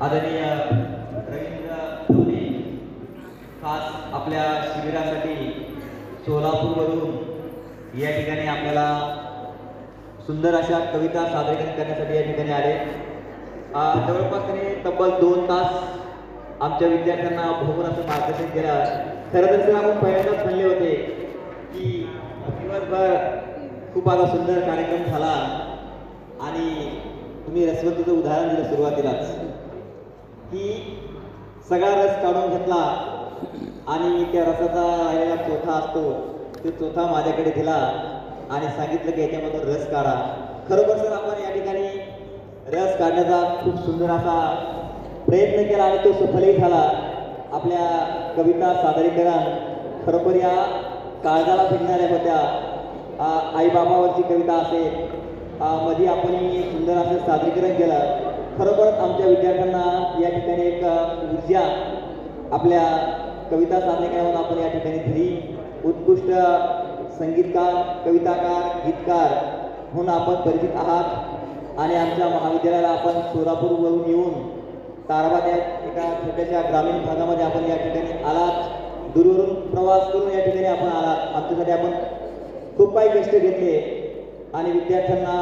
आदरणीय रवींद्र धोने खास आपल्या शिबिरासाठी सोलापूरवरून या ठिकाणी आपल्याला सुंदर अशा कविता सादरीकरण करण्यासाठी या ठिकाणी आले. जवळपास त्याने तब्बल 2 तास आमच्या विद्यार्थ्यांना बघून असं मार्गदर्शन केलं. खरं तर सर आपण पहिल्यांदाच म्हणले होते की दिवसभर खूप आता सुंदर कार्यक्रम झाला आणि तुम्ही रसवंतीचं उदाहरण दिलं सुरुवातीलाच की सगळा रस काढून घेतला आणि त्या रसाचा राहिलेला चोथा असतो तो चोथा माझ्याकडे दिला आणि सांगितलं की याच्यामधून रस काढा. खरोखर सर आपण या ठिकाणी रस काढण्याचा खूप सुंदर असा प्रयत्न केला आणि तो सफलही झाला. आपल्या कविता सादरीकरण खरोखर या काळजाला भिडणाऱ्या होत्या. आईबाबावरची कविता असेल, मध्ये आपण सुंदर असं सादरीकरण केलं. खरोखरच आमच्या विद्यार्थ्यांना या ठिकाणी एक ऊर्जा आपल्या कविता सादरीकरणावरून आपण या ठिकाणी दिली. उत्कृष्ट संगीतकार, कविताकार, गीतकार म्हणून आपण परिचित आहात आणि आमच्या महाविद्यालयाला आपण सोलापूरवरून येऊन ताराबाद या एका छोट्याशा ग्रामीण भागामध्ये आपण या ठिकाणी आलात, दूरवरून प्रवास करून या ठिकाणी आपण आलात. आमच्यासाठी आपण खूप काही कष्ट घेतले आणि विद्यार्थ्यांना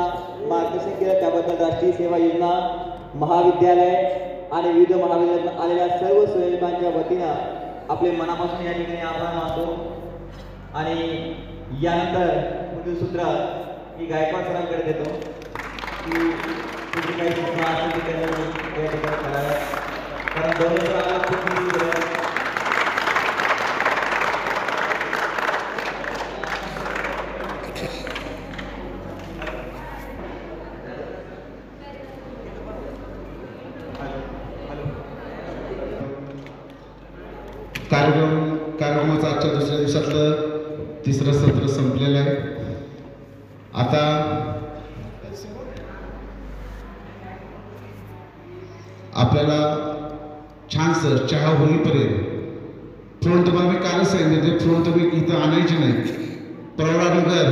मार्गदर्शन केलं. त्याबद्दल राष्ट्रीय सेवा योजना महाविद्यालय आणि विविध महाविद्यालयातून आलेल्या सर्व सहयोगांच्या वतीनं आपले मनापासून या ठिकाणी आभार मानतो. आणि यानंतर पुढील सूत्र मी गायकवाड सरांकडे देतो की तुमची काही सूचना असेल की त्यांनी या ठिकाणी कराव्या, कारण दोन्ही सरांना खूप मोठी गरज आहे. कार्यक्रमाचं आजच्या दुसऱ्या दिवसातलं तिसरं सत्र संपलेलं आहे. आता आपल्याला छानसं चहा होईपर्यंत फोन तुम्हाला मी कालच सांगितलं, ते फोन तुम्ही इथं आणायचे नाही. प्रवरानगर